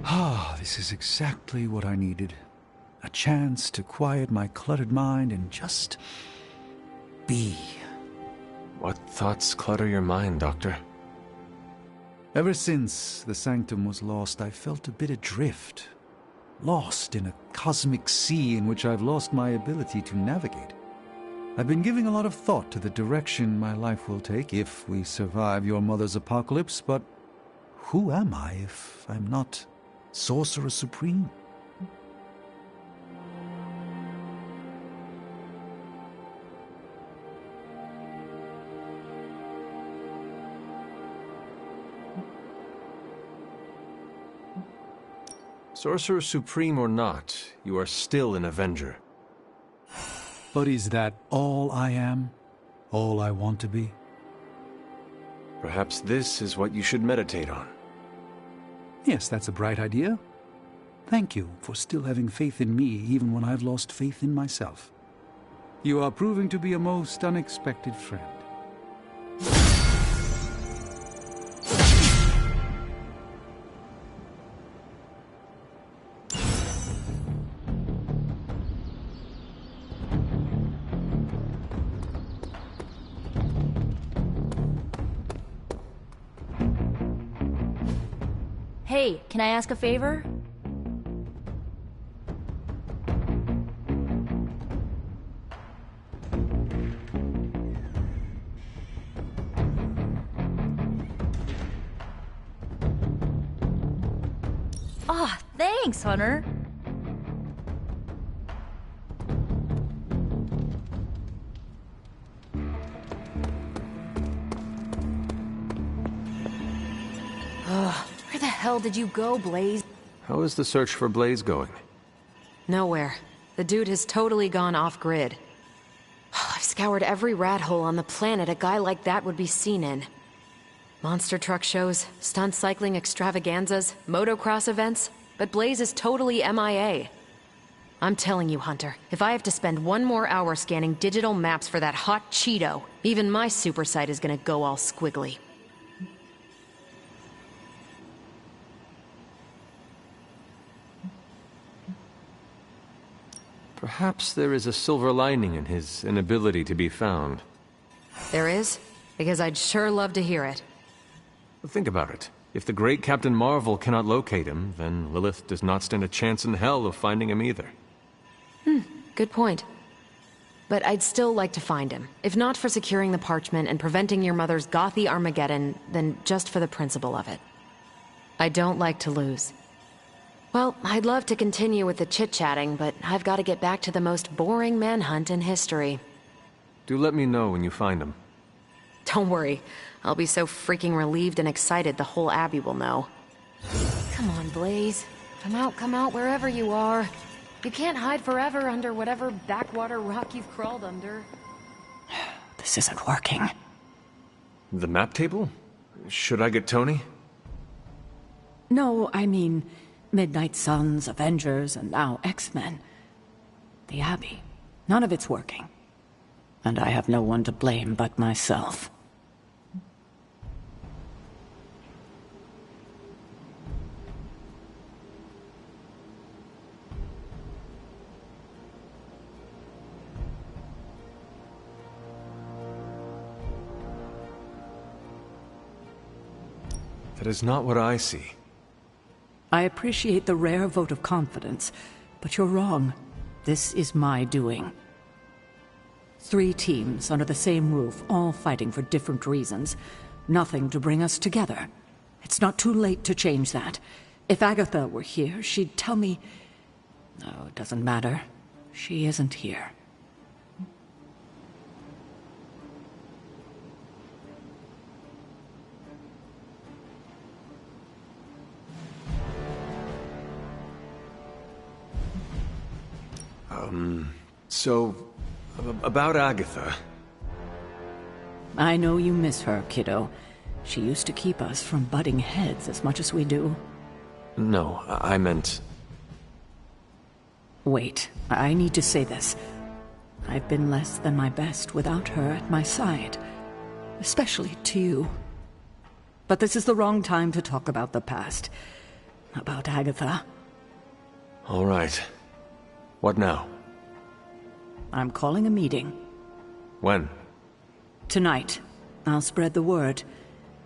Ah, this is exactly what I needed. A chance to quiet my cluttered mind and just be. What thoughts clutter your mind, Doctor? Ever since the Sanctum was lost, I felt a bit adrift. Lost in a cosmic sea in which I've lost my ability to navigate. I've been giving a lot of thought to the direction my life will take if we survive your mother's apocalypse, but who am I if I'm not Sorcerer Supreme? Sorcerer Supreme or not, you are still an Avenger. But is that all I am? All I want to be? Perhaps this is what you should meditate on. Yes, that's a bright idea. Thank you for still having faith in me even when I've lost faith in myself. You are proving to be a most unexpected friend. Hey, can I ask a favor? Ah, thanks, Hunter. Where the hell did you go, Blaze? How is the search for Blaze going? Nowhere. The dude has totally gone off-grid. I've scoured every rat hole on the planet a guy like that would be seen in. Monster truck shows, stunt cycling extravaganzas, motocross events, but Blaze is totally MIA. I'm telling you, Hunter, if I have to spend one more hour scanning digital maps for that hot Cheeto, even my super sight is gonna go all squiggly. Perhaps there is a silver lining in his inability to be found. There is? Because I'd sure love to hear it. Think about it. If the great Captain Marvel cannot locate him, then Lilith does not stand a chance in hell of finding him either. Good point. But I'd still like to find him. If not for securing the parchment and preventing your mother's gothy Armageddon, then just for the principle of it. I don't like to lose. Well, I'd love to continue with the chit-chatting, but I've got to get back to the most boring manhunt in history. Do let me know when you find him. Don't worry. I'll be so freaking relieved and excited the whole Abbey will know. Come on, Blaze. Come out wherever you are. You can't hide forever under whatever backwater rock you've crawled under. This isn't working. The map table? Should I get Tony? No, I mean Midnight Suns, Avengers, and now X-Men. The Abbey. None of it's working. And I have no one to blame but myself. That is not what I see. I appreciate the rare vote of confidence, but you're wrong. This is my doing. 3 teams under the same roof, all fighting for different reasons. Nothing to bring us together. It's not too late to change that. If Agatha were here, she'd tell me... No, it doesn't matter. She isn't here. So, about Agatha. I know you miss her, kiddo. She used to keep us from butting heads as much as we do. No, I meant... Wait, I need to say this. I've been less than my best without her at my side. Especially to you. But this is the wrong time to talk about the past. About Agatha. All right. What now? I'm calling a meeting. When? Tonight, I'll spread the word.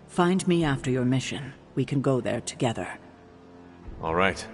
Find me after your mission. We can go there together. All right.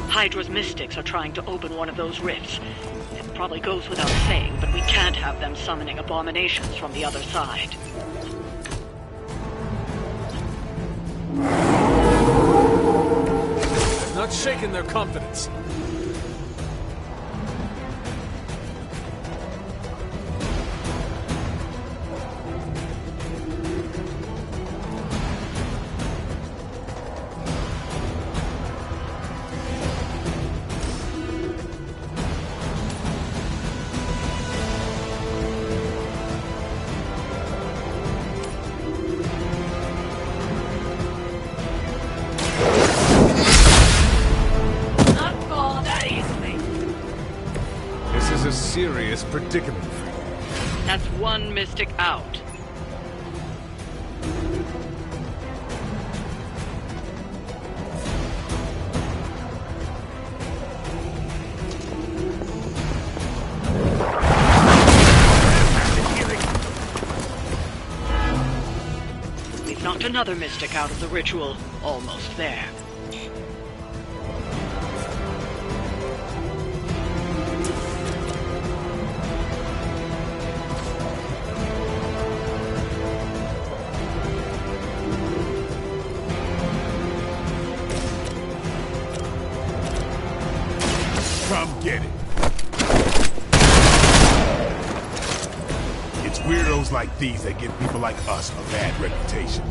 Hydra's mystics are trying to open one of those rifts. It probably goes without saying, but we can't have them summoning abominations from the other side. I've not shaken their confidence. Serious predicament for you. That's one mystic out. We've knocked another mystic out of the ritual. Almost there. Come get it. It's weirdos like these that give people like us a bad reputation.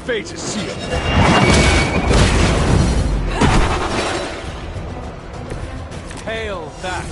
Fate is sealed. Hail that!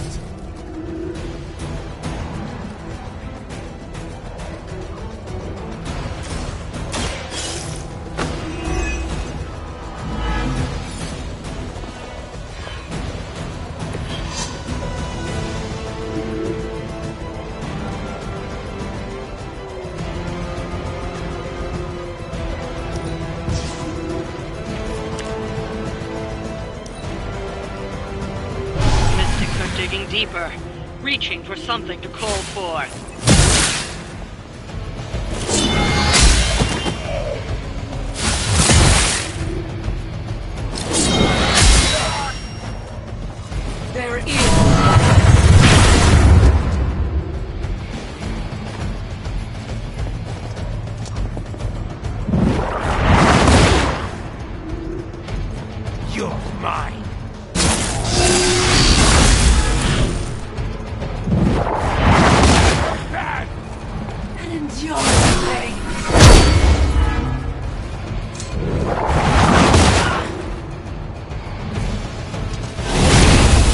Digging deeper, reaching for something to call forth. There is... You're mine. And enjoy the pain.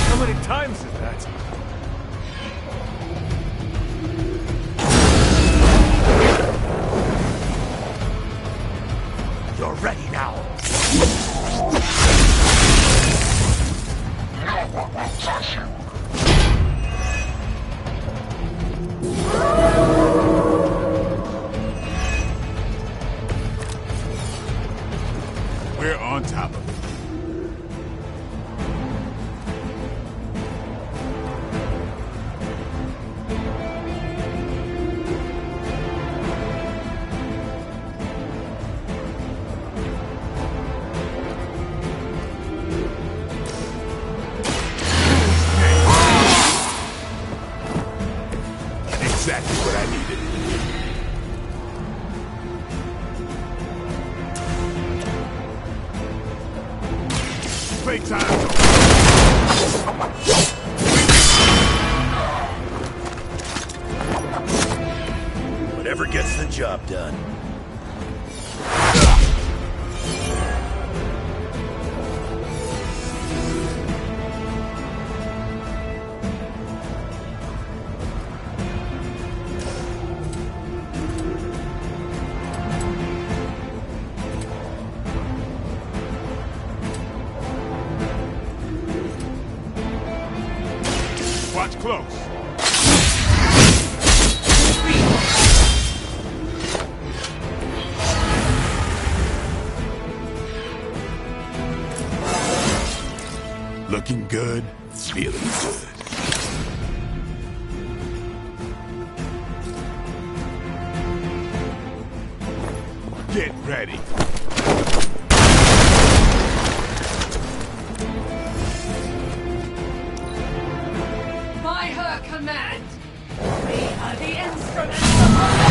How many times is that? You're ready now. No one will touch you. We're on top of it. Exactly what I needed. Playtime. Whatever gets the job done. Watch close. Looking good, feeling good. Get ready. By her command, we are the instruments of her.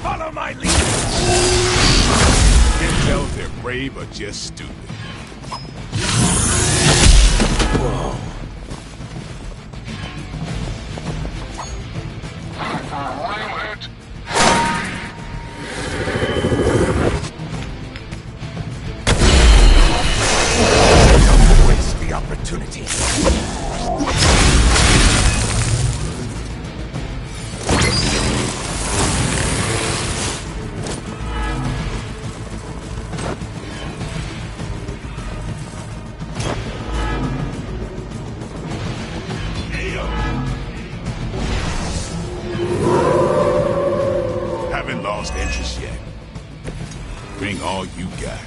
Follow my lead. Can't tell if they're brave or just stupid. Whoa. Don't waste the opportunity. Haven't lost interest yet. Bring all you got.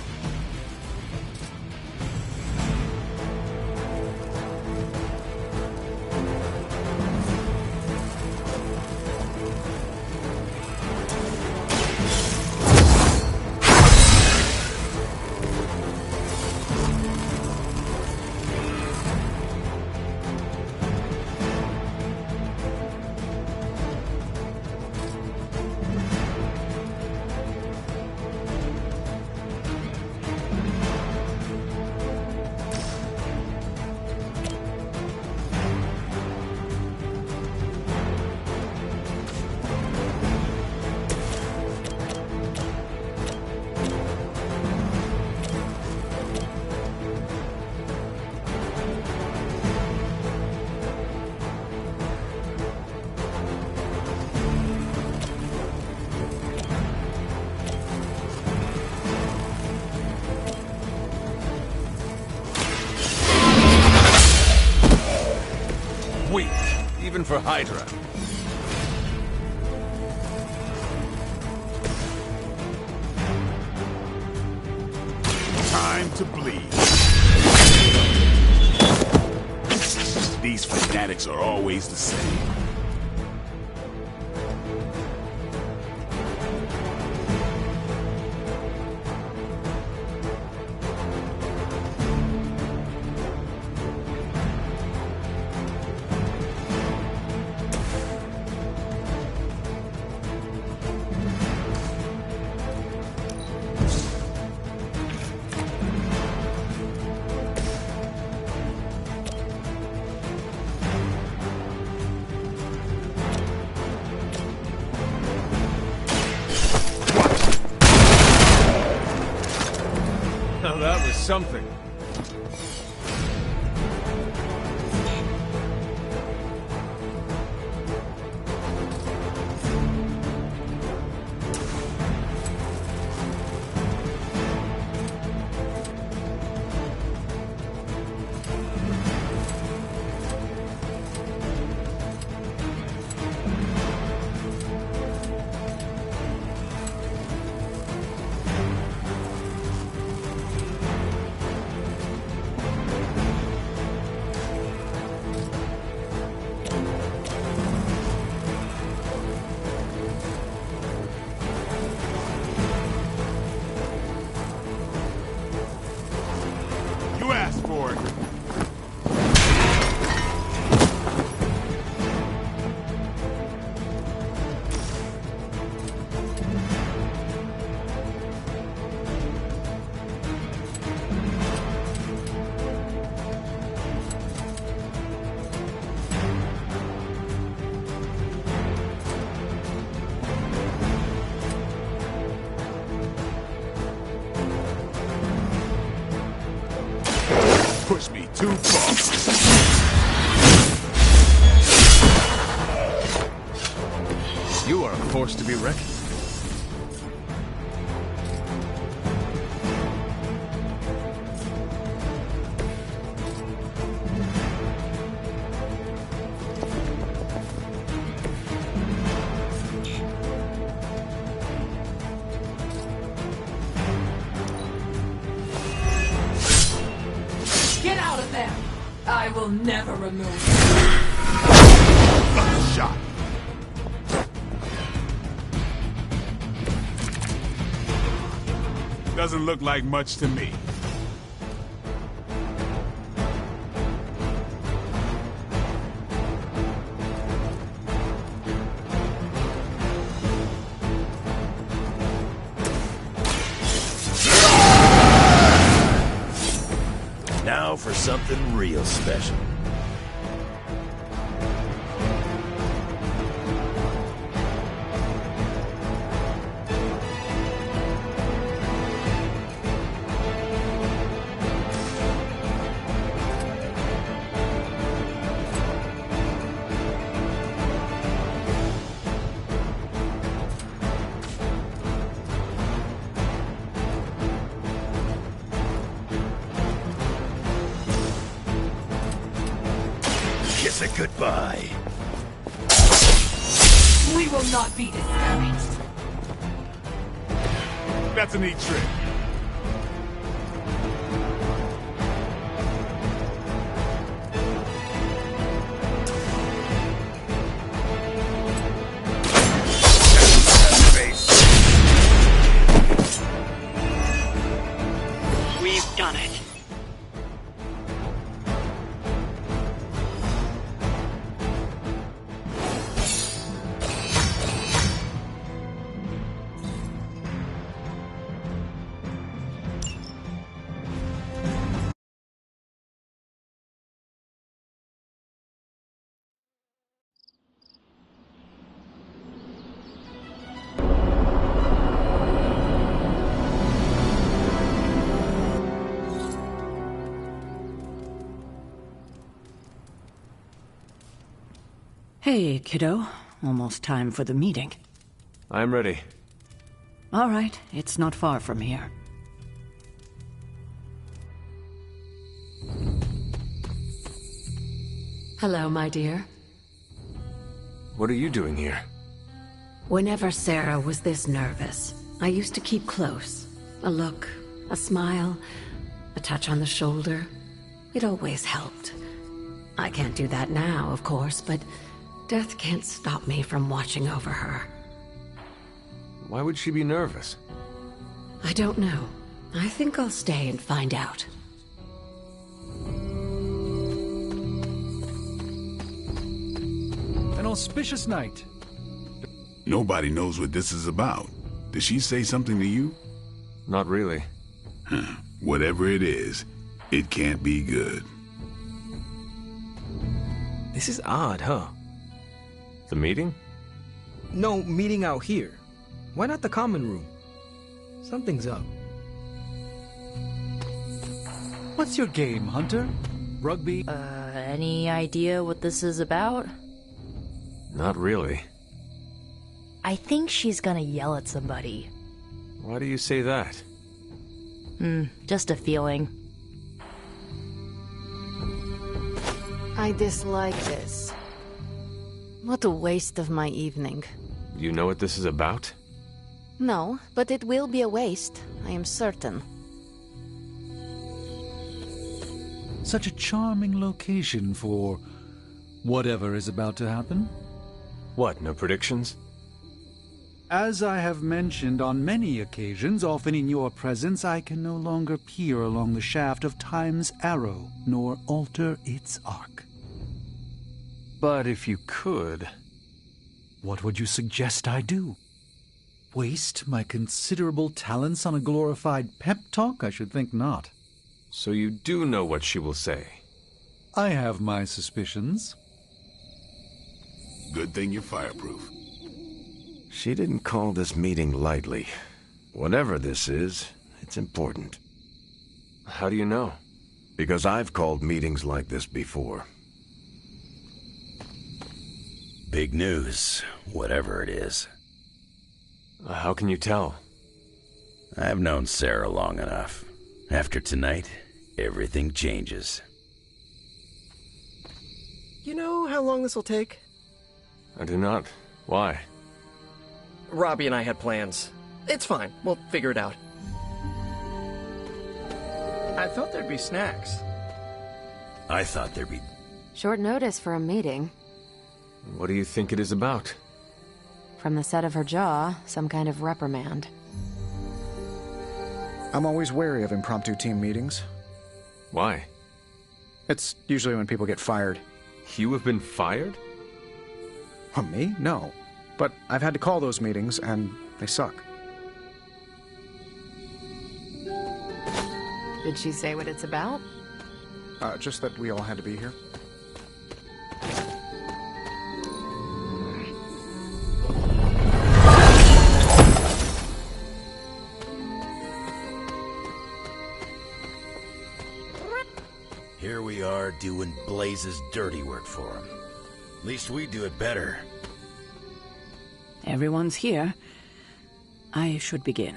Weak, even for Hydra. Time to bleed. These fanatics are always the same. Now that was something. You asked for it. Push me too far. You are a force to be reckoned with. Get out of there! I will never remove you. Shot. Doesn't look like much to me. Now for something real special. Kiss it goodbye. We will not be discouraged. That's a neat trick. We've done it. Hey, kiddo. Almost time for the meeting. I'm ready. All right, it's not far from here. Hello, my dear. What are you doing here? Whenever Sarah was this nervous, I used to keep close. A look, a smile, A touch on the shoulder. It always helped. I can't do that now, of course, but death can't stop me from watching over her. Why would she be nervous? I don't know. I think I'll stay and find out. An auspicious night. Nobody knows what this is about. Did she say something to you? Not really. Whatever it is, it can't be good. This is odd, huh? The meeting? No, meeting out here. Why not the common room? Something's up. What's your game, Hunter? Rugby? Any idea what this is about? Not really. I think she's gonna yell at somebody. Why do you say that? Just a feeling. I dislike this. What a waste of my evening. You know what this is about? No, but it will be a waste, I am certain. Such a charming location for whatever is about to happen. What, no predictions? As I have mentioned on many occasions, often in your presence, I can no longer peer along the shaft of time's arrow, nor alter its arc. But if you could... What would you suggest I do? Waste my considerable talents on a glorified pep talk? I should think not. So you do know what she will say? I have my suspicions. Good thing you're fireproof. She didn't call this meeting lightly. Whatever this is, it's important. How do you know? Because I've called meetings like this before. Big news, whatever it is. How can you tell? I've known Sarah long enough. After tonight, everything changes. You know how long this will take? I do not. Why? Robbie and I had plans. It's fine. We'll figure it out. I thought there'd be snacks. I thought there'd be... Short notice for a meeting. What do you think it is about? From the set of her jaw, some kind of reprimand. I'm always wary of impromptu team meetings. Why? It's usually when people get fired. You have been fired? Me? No. But I've had to call those meetings, and they suck. Did she say what it's about? Just that we all had to be here. Here we are doing Blaze's dirty work for him. At least we do it better. Everyone's here. I should begin.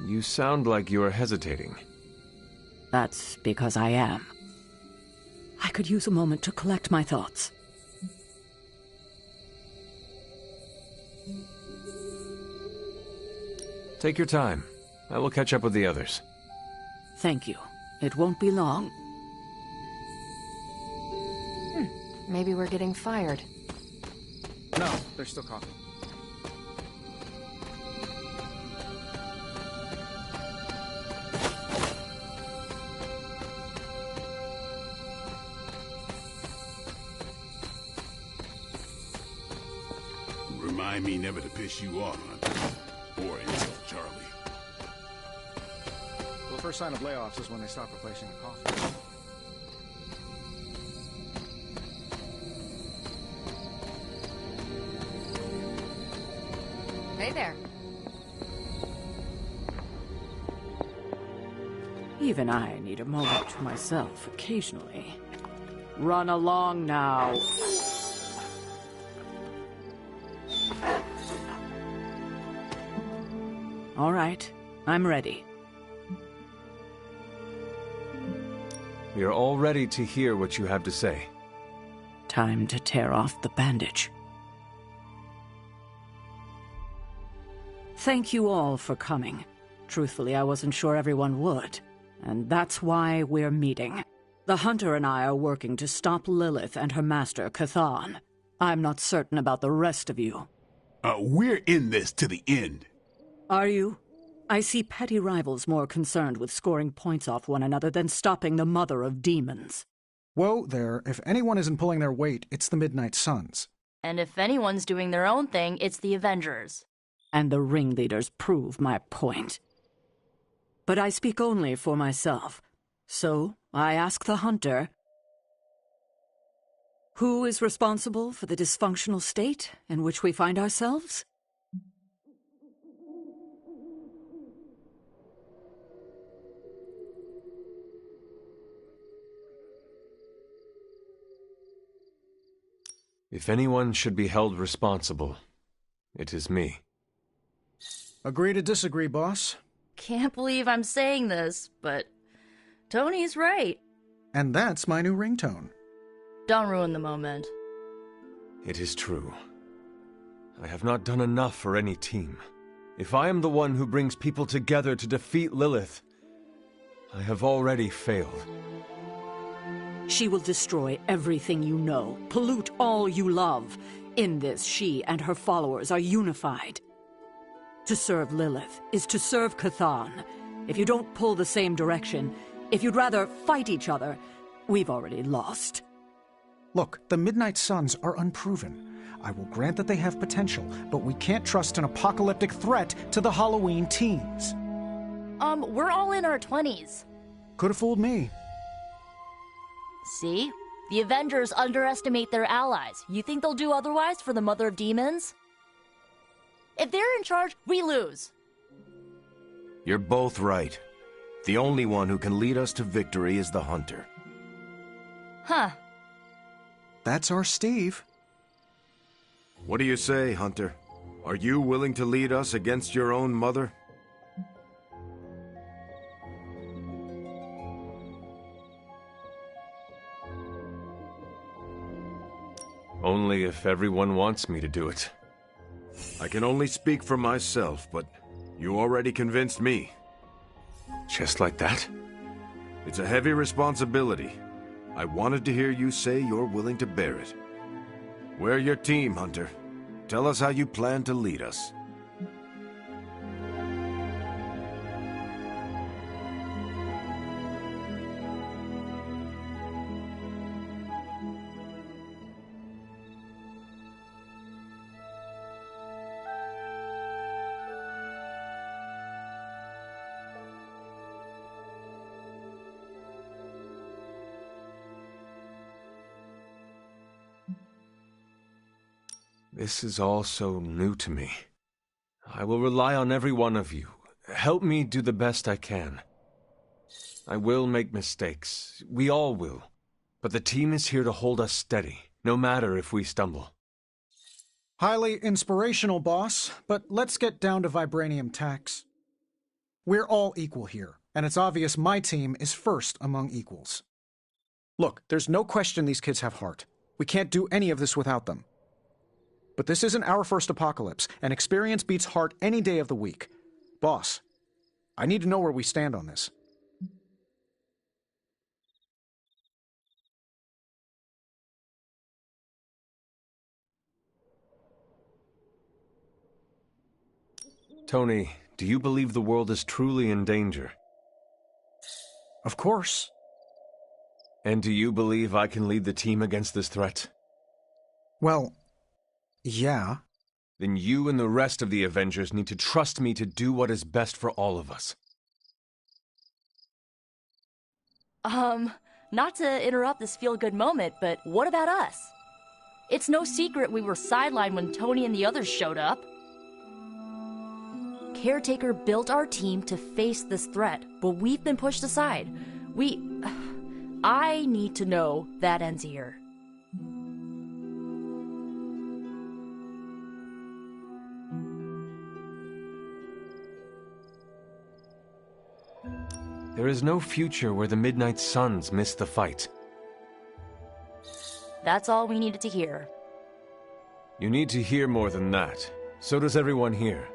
You sound like you are hesitating. That's because I am. I could use a moment to collect my thoughts. Take your time. I will catch up with the others. Thank you. It won't be long. Maybe we're getting fired. No, there's still coffee. Remind me never to piss you off, Hunter. Or insult Charlie. Well, the first sign of layoffs is when they stop replacing the coffee. Hey there. Even I need a moment to myself occasionally. Run along now. All right, I'm ready. We are all ready to hear what you have to say. Time to tear off the bandage. Thank you all for coming. Truthfully, I wasn't sure everyone would. and that's why we're meeting. The Hunter and I are working to stop Lilith and her master, Chthon. I'm not certain about the rest of you. We're in this to the end. Are you? I see petty rivals more concerned with scoring points off one another than stopping the mother of demons. Whoa there, if anyone isn't pulling their weight, it's the Midnight Suns. And if anyone's doing their own thing, it's the Avengers. And the ringleaders prove my point. But I speak only for myself. So, I ask the Hunter, who is responsible for the dysfunctional state in which we find ourselves? If anyone should be held responsible, it is me. Agree to disagree, boss. Can't believe I'm saying this, but Tony's right. And that's my new ringtone. Don't ruin the moment. It is true. I have not done enough for any team. If I am the one who brings people together to defeat Lilith, I have already failed. She will destroy everything you know, pollute all you love. In this, she and her followers are unified. To serve Lilith is to serve Chthon. If you don't pull the same direction, if you'd rather fight each other, we've already lost. Look, the Midnight Suns are unproven. I will grant that they have potential, but we can't trust an apocalyptic threat to the Halloween teens. We're all in our 20s. Could have fooled me. See? The Avengers underestimate their allies. You think they'll do otherwise for the Mother of Demons? If they're in charge, we lose. You're both right. The only one who can lead us to victory is the Hunter. Huh. That's our Steve. What do you say, Hunter? Are you willing to lead us against your own mother? Only if everyone wants me to do it. I can only speak for myself, but you already convinced me. Just like that? It's a heavy responsibility. I wanted to hear you say you're willing to bear it. We're your team, Hunter. Tell us how you plan to lead us. This is all so new to me. I will rely on every one of you. Help me do the best I can. I will make mistakes. We all will. But the team is here to hold us steady, no matter if we stumble. Highly inspirational, boss, but let's get down to vibranium tax. We're all equal here, and it's obvious my team is first among equals. Look, there's no question these kids have heart. We can't do any of this without them. But this isn't our first apocalypse, and experience beats heart any day of the week. Boss, I need to know where we stand on this. Tony, do you believe the world is truly in danger? Of course. And do you believe I can lead the team against this threat? Well, yeah. Then you and the rest of the Avengers need to trust me to do what is best for all of us. Not to interrupt this feel-good moment, but what about us? It's no secret we were sidelined when Tony and the others showed up. Caretaker built our team to face this threat, but we've been pushed aside. I need to know that ends here. There is no future where the Midnight Suns miss the fight. That's all we needed to hear. You need to hear more than that. So does everyone here.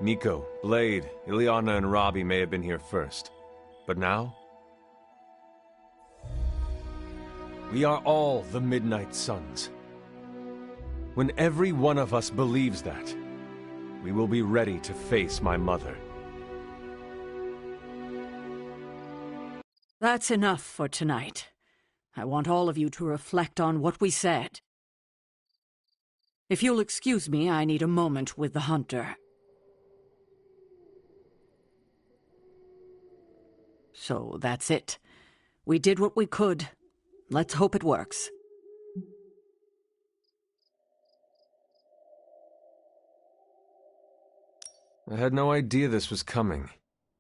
Nico, Blade, Illyana, and Robbie may have been here first. But now, we are all the Midnight Suns. When every one of us believes that, we will be ready to face my mother. That's enough for tonight. I want all of you to reflect on what we said. If you'll excuse me, I need a moment with the Hunter. So that's it. We did what we could. Let's hope it works. I had no idea this was coming.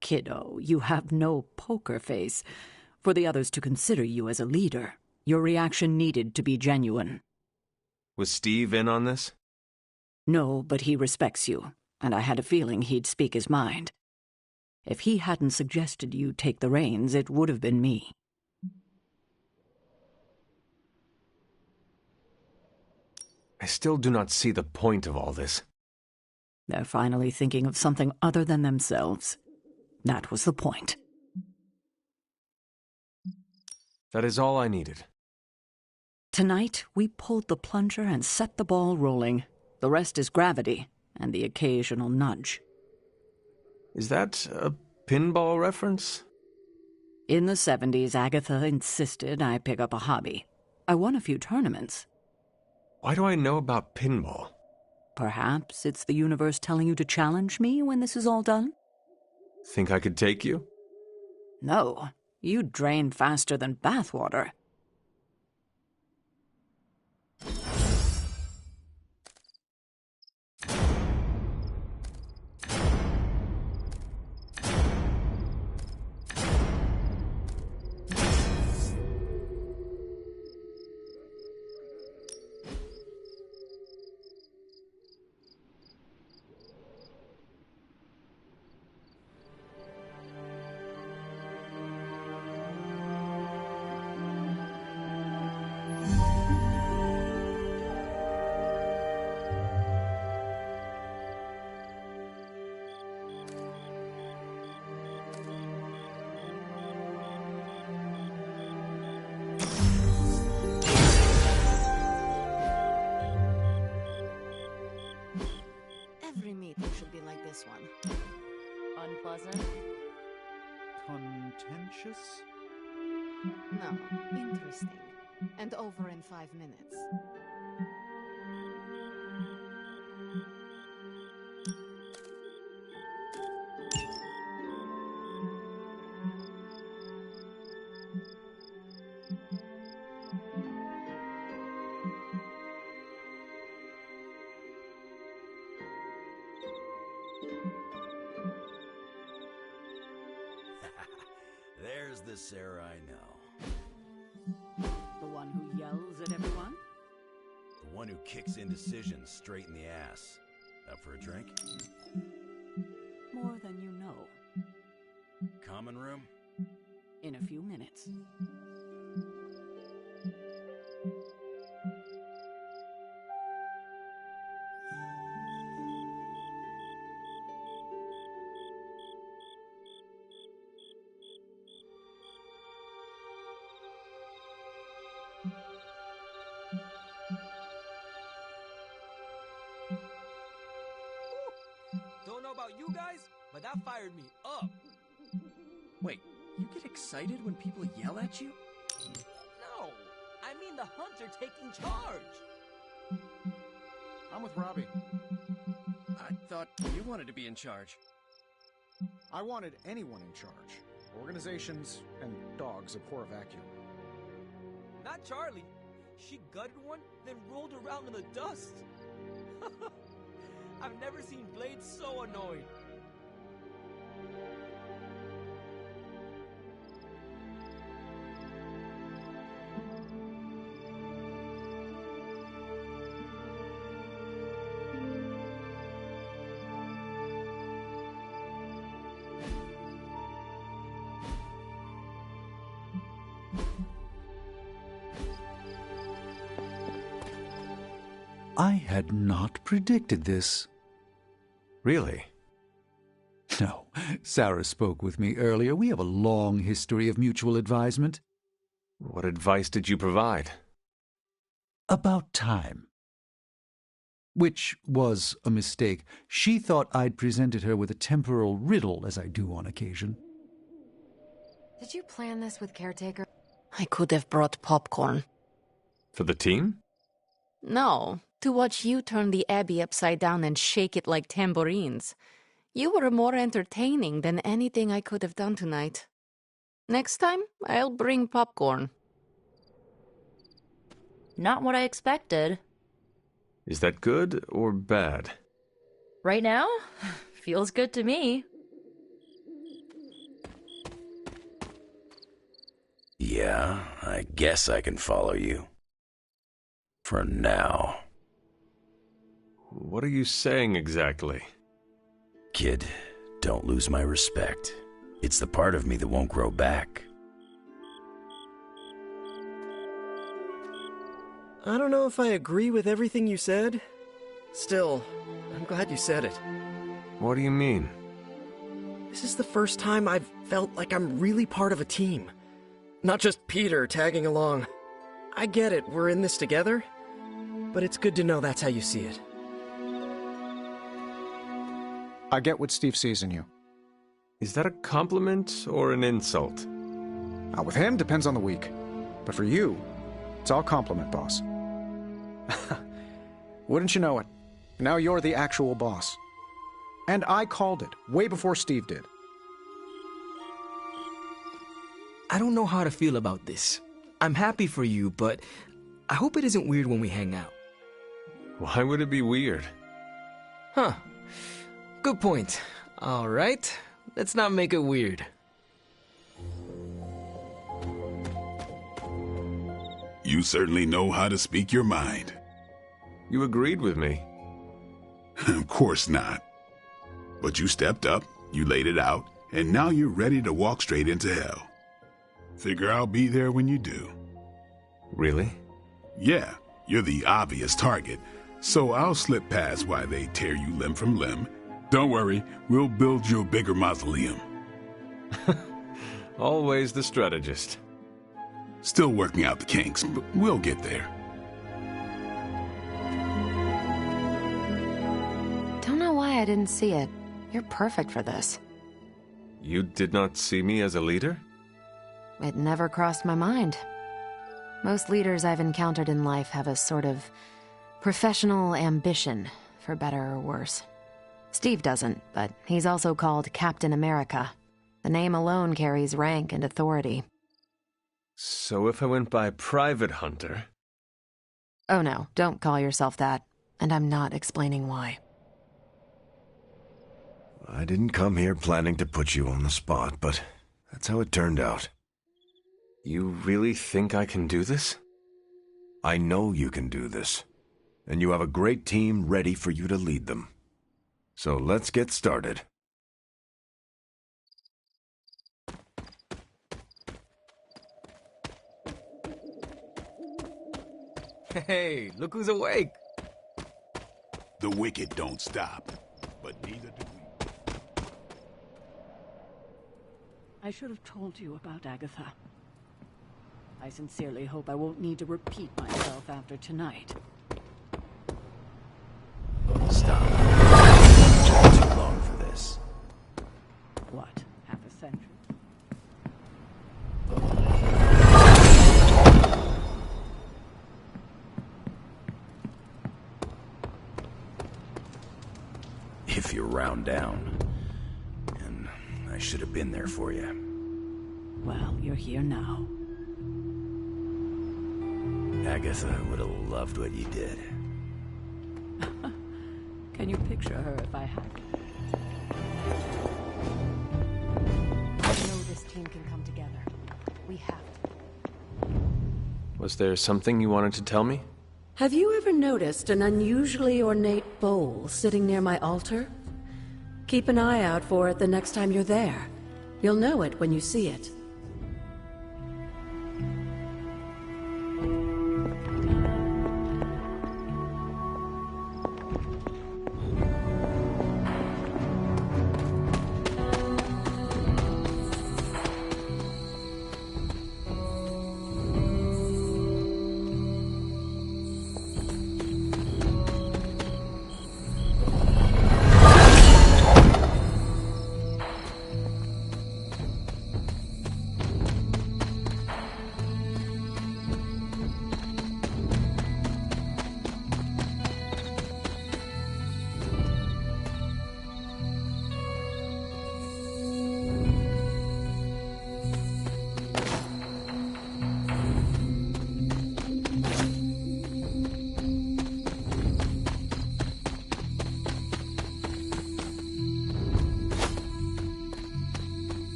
Kiddo, you have no poker face. For the others to consider you as a leader, your reaction needed to be genuine. Was Steve in on this? No, but he respects you, and I had a feeling he'd speak his mind. If he hadn't suggested you take the reins, it would have been me. I still do not see the point of all this. They're finally thinking of something other than themselves. That was the point. That is all I needed. Tonight, we pulled the plunger and set the ball rolling. The rest is gravity, and the occasional nudge. Is that a pinball reference? In the 70s, Agatha insisted I pick up a hobby. I won a few tournaments. Why do I know about pinball? Perhaps it's the universe telling you to challenge me when this is all done? Think I could take you? No, you drain faster than bathwater. Unpleasant? Contentious? No, interesting. And over in 5 minutes. There's the Sarah I know. The one who yells at everyone? The one who kicks indecision straight in the ass. Up for a drink? More than you know. Common room? In a few minutes. Don't know about you guys, but that fired me up. Wait, you get excited when people yell at you? No, I mean the Hunter taking charge. I'm with Robbie. I thought you wanted to be in charge. I wanted anyone in charge. Organizations and dogs abhor a vacuum. Not Charlie. She gutted one, then rolled around in the dust. I've never seen Blade so annoyed. I had not predicted this. Really? No, Sarah spoke with me earlier. We have a long history of mutual advisement. What advice did you provide? About time. Which was a mistake. She thought I'd presented her with a temporal riddle, as I do on occasion. Did you plan this with Caretaker? I could have brought popcorn. For the team? No, to watch you turn the Abbey upside down and shake it like tambourines. You were more entertaining than anything I could have done tonight. Next time, I'll bring popcorn. Not what I expected. Is that good or bad? Right now? Feels good to me. Yeah, I guess I can follow you. For now. What are you saying exactly? Kid, don't lose my respect. It's the part of me that won't grow back. I don't know if I agree with everything you said. Still, I'm glad you said it. What do you mean? This is the first time I've felt like I'm really part of a team. Not just Peter tagging along. I get it, we're in this together. But it's good to know that's how you see it. I get what Steve sees in you. Is that a compliment or an insult? With him, depends on the week. But for you, it's all compliment, boss. Wouldn't you know it? Now you're the actual boss. And I called it, way before Steve did. I don't know how to feel about this. I'm happy for you, but I hope it isn't weird when we hang out. Why would it be weird? Huh. Good point. All right. Let's not make it weird. You certainly know how to speak your mind. You agreed with me. Of course not. But you stepped up, you laid it out, and now you're ready to walk straight into hell. Figure I'll be there when you do. Really? Yeah, you're the obvious target, so I'll slip past while they tear you limb from limb. Don't worry, we'll build you a bigger mausoleum. Always the strategist. Still working out the kinks, but we'll get there. Don't know why I didn't see it. You're perfect for this. You did not see me as a leader? It never crossed my mind. Most leaders I've encountered in life have a sort of professional ambition, for better or worse. Steve doesn't, but he's also called Captain America. The name alone carries rank and authority. So if I went by Private Hunter... Oh no, don't call yourself that. And I'm not explaining why. I didn't come here planning to put you on the spot, but that's how it turned out. You really think I can do this? I know you can do this. And you have a great team ready for you to lead them. So let's get started. Hey, look who's awake. The wicked don't stop, but neither do we. I should have told you about Agatha. I sincerely hope I won't need to repeat myself after tonight. Stop. It's too long for this. What, half a century? If you're round down. And I should have been there for you. Well, you're here now. Agatha would have loved what you did. Can you picture her if I had? I know this team can come together. We have to. Was there something you wanted to tell me? Have you ever noticed an unusually ornate bowl sitting near my altar? Keep an eye out for it the next time you're there. You'll know it when you see it.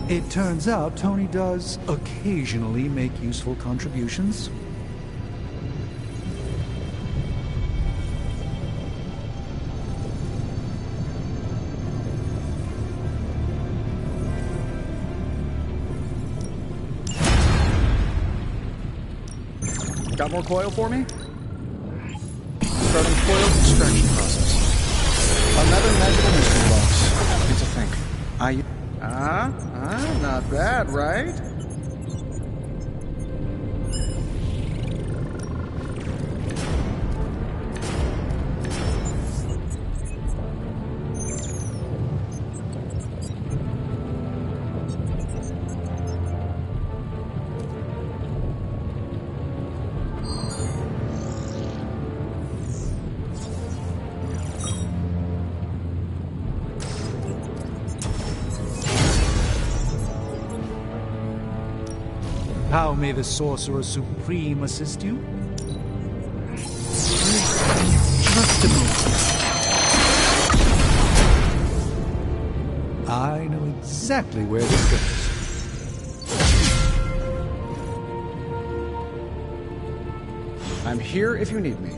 It turns out Tony does occasionally make useful contributions. Got more coil for me? Starting coil extraction process. Another magical mystery box. Need to think. Not bad, right? How may the Sorcerer Supreme assist you? Just a moment. I know exactly where this goes. I'm here if you need me.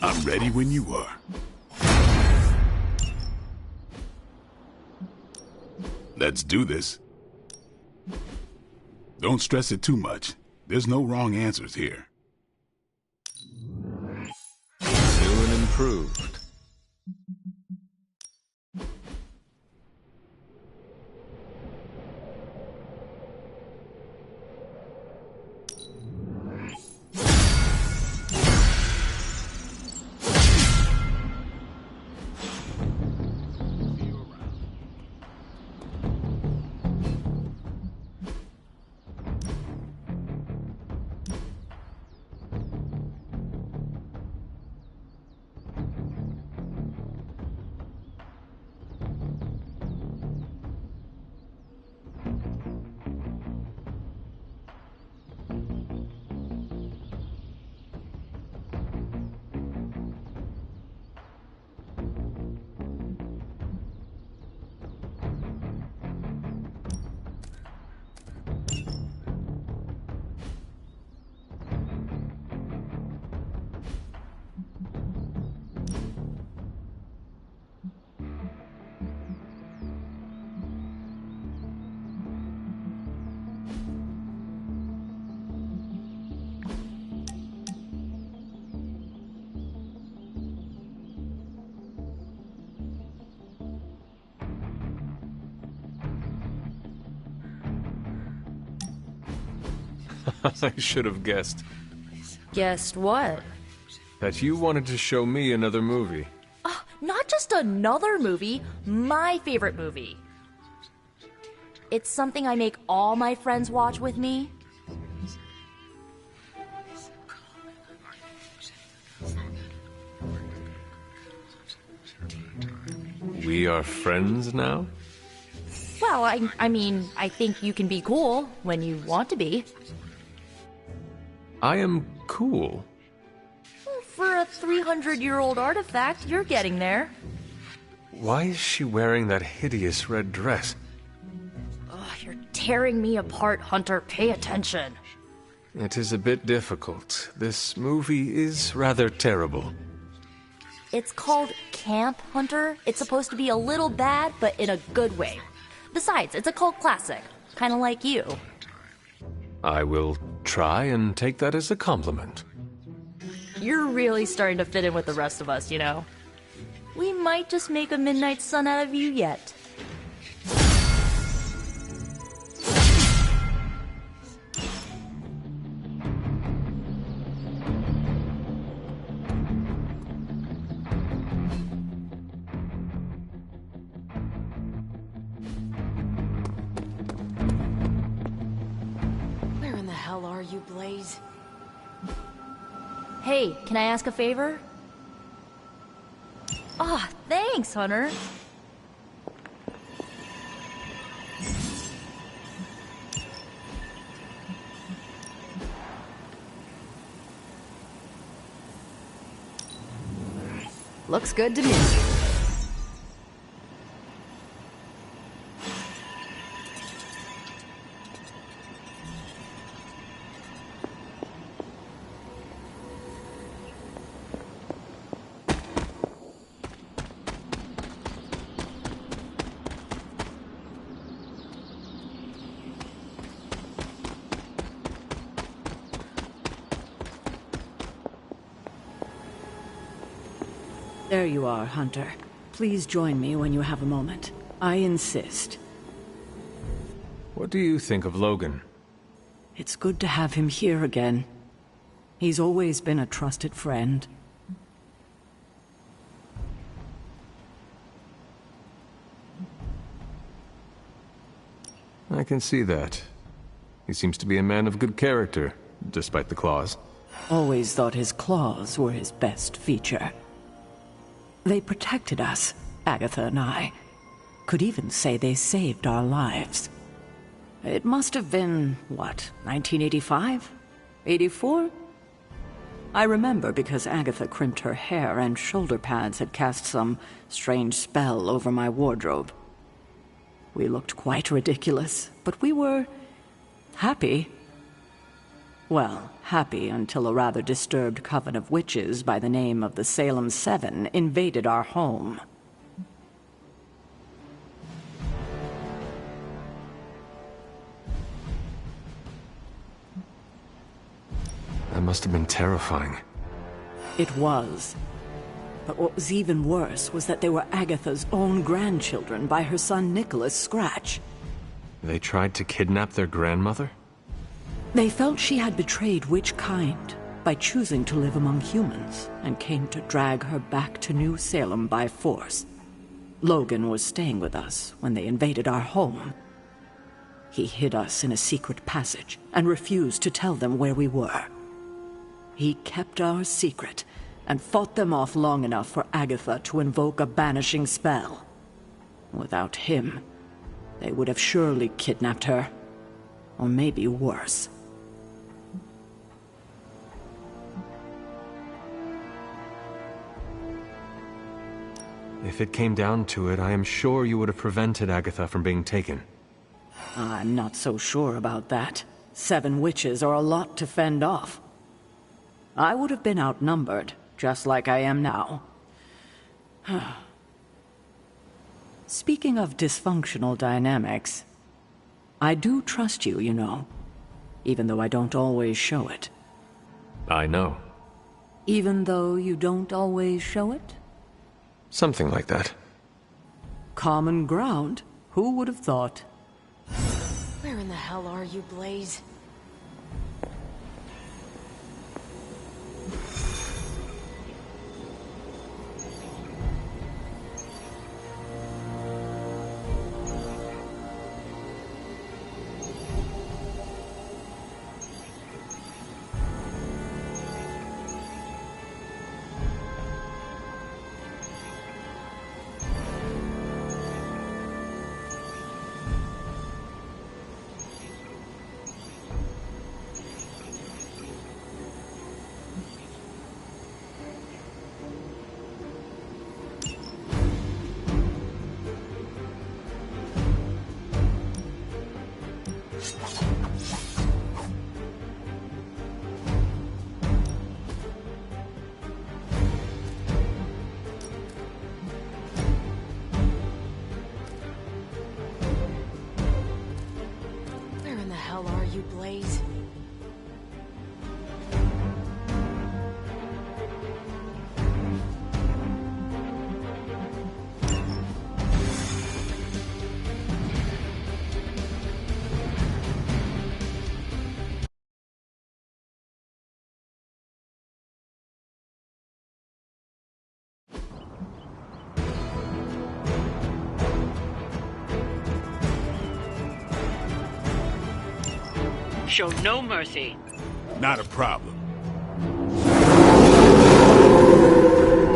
I'm ready when you are. Let's do this. Don't stress it too much. There's no wrong answers here. New and improved. I should have guessed. Guessed what? That you wanted to show me another movie. Not just another movie, my favorite movie. It's something I make all my friends watch with me. We are friends now? Well, I mean, I think you can be cool when you want to be. I am cool. For a 300-year-old artifact, you're getting there. Why is she wearing that hideous red dress? You're tearing me apart, Hunter. Pay attention. It is a bit difficult. This movie is rather terrible. It's called Camp, Hunter. It's supposed to be a little bad, but in a good way. Besides, it's a cult classic. Kind of like you. I will try and take that as a compliment. You're really starting to fit in with the rest of us, you know? We might just make a Midnight Sun out of you yet. Where in the hell are you, Blaze? Hey, can I ask a favor? Thanks, Hunter. Looks good to me. There you are, Hunter. Please join me when you have a moment. I insist. What do you think of Logan? It's good to have him here again. He's always been a trusted friend. I can see that. He seems to be a man of good character, despite the claws. Always thought his claws were his best feature. They protected us, Agatha and I. Could even say they saved our lives. It must have been, what, 1985? 84? I remember because Agatha crimped her hair and shoulder pads had cast some strange spell over my wardrobe. We looked quite ridiculous, but we were happy. Well, happy until a rather disturbed coven of witches by the name of the Salem Seven invaded our home. That must have been terrifying. It was. But what was even worse was that they were Agatha's own grandchildren by her son Nicholas Scratch. They tried to kidnap their grandmother? They felt she had betrayed Witch Kind by choosing to live among humans, and came to drag her back to New Salem by force. Logan was staying with us when they invaded our home. He hid us in a secret passage and refused to tell them where we were. He kept our secret and fought them off long enough for Agatha to invoke a banishing spell. Without him, they would have surely kidnapped her, or maybe worse. If it came down to it, I am sure you would have prevented Agatha from being taken. I'm not so sure about that. 7 witches are a lot to fend off. I would have been outnumbered, just like I am now. Speaking of dysfunctional dynamics, I do trust you, you know, even though I don't always show it. I know. Even though you don't always show it? Something like that. Common ground. Who would have thought? Where in the hell are you, Blaze? you, Blaze. Show no mercy. Not a problem.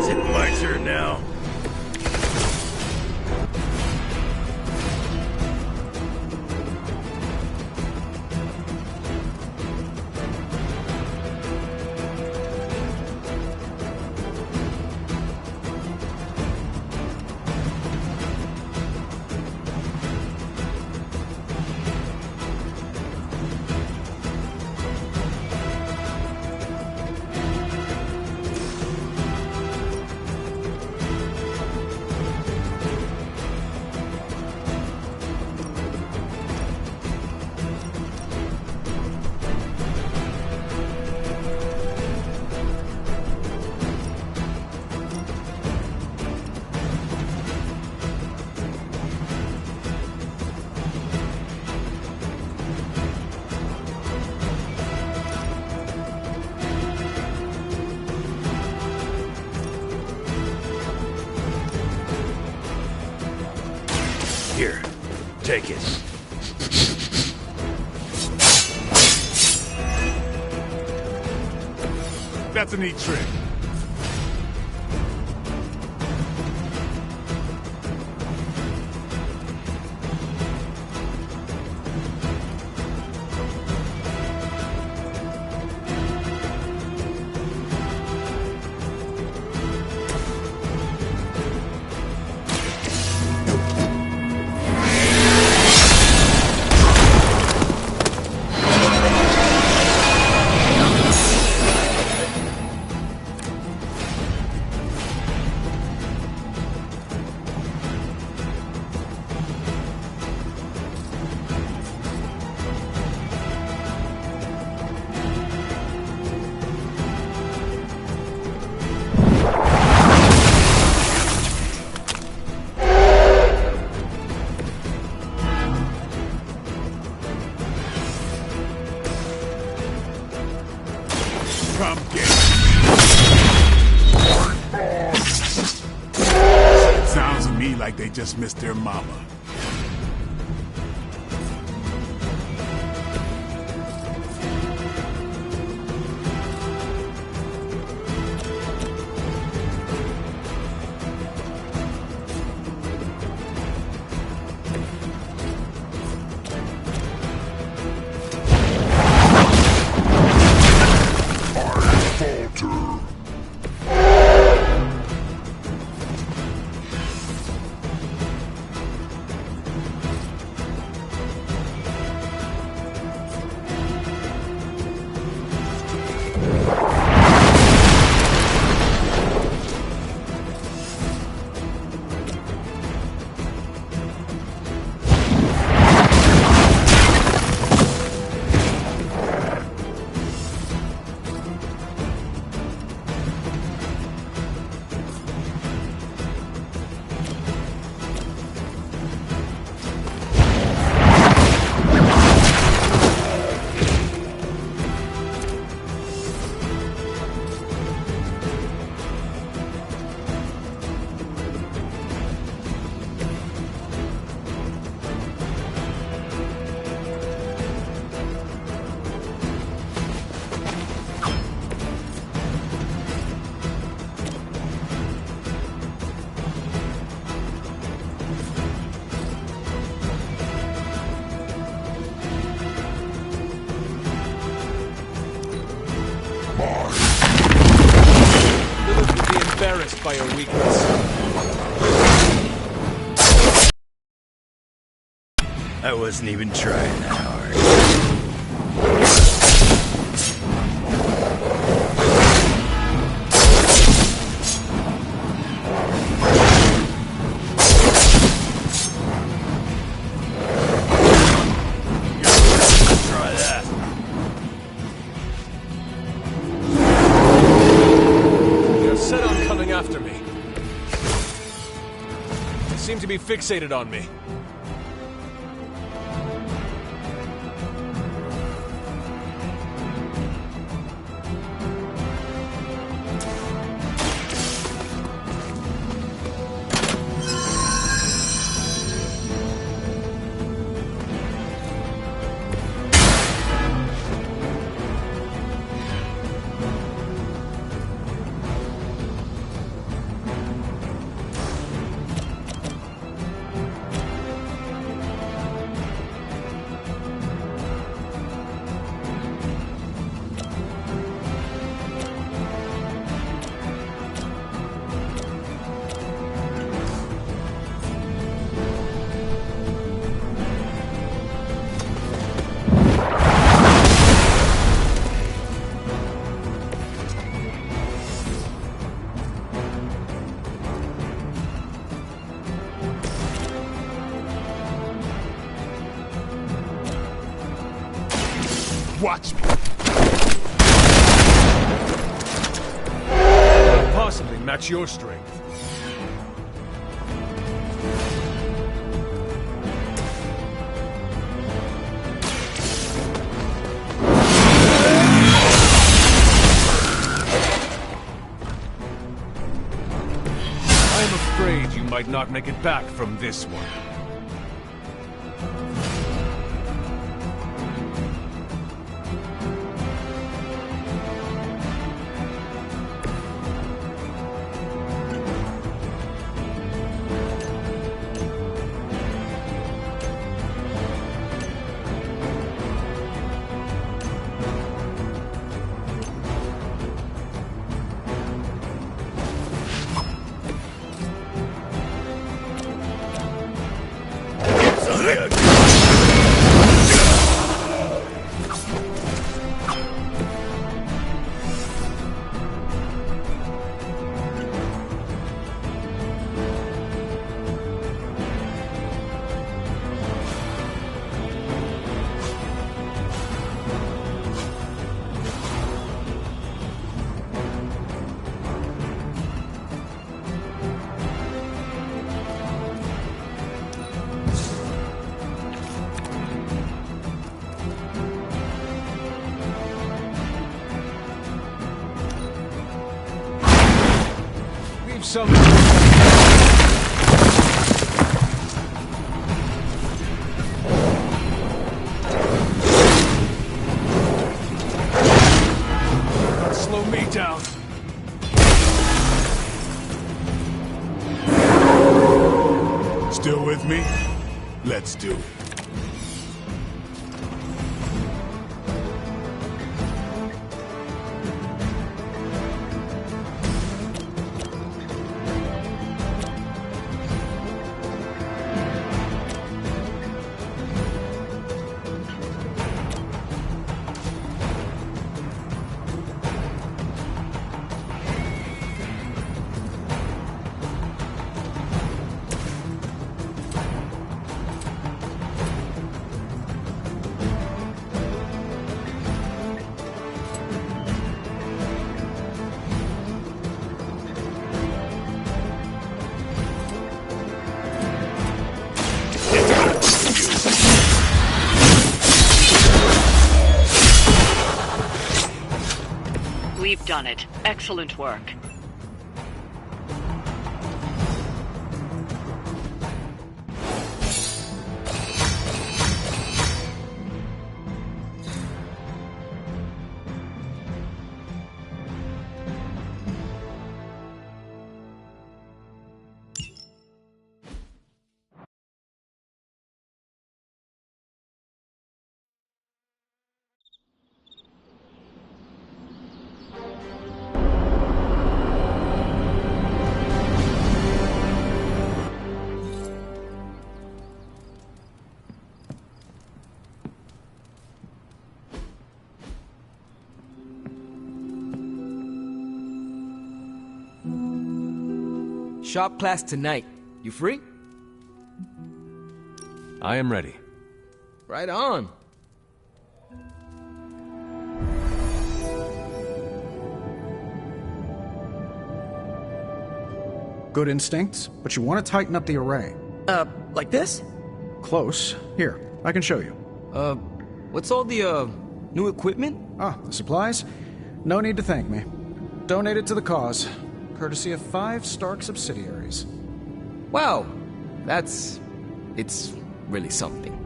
Is it my turn now? Here, take it. That's a neat trick. Come get it. Sounds to me like they just missed their mama. Embarrassed by your weakness. I wasn't even trying that hard. Try that. after me. They seem to be fixated on me. Watch me. Could possibly match your strength. I am afraid you might not make it back from this one. Some... Slow me down. Still with me? Let's do it. We've done it. Excellent work. Shop class tonight. You free? I am ready. Right on. Good instincts, but you want to tighten up the array. Like this? Close. Here, I can show you. What's all the, new equipment? Ah, the supplies? No need to thank me. Donated to the cause, courtesy of 5 Stark subsidiaries. Wow, it's really something.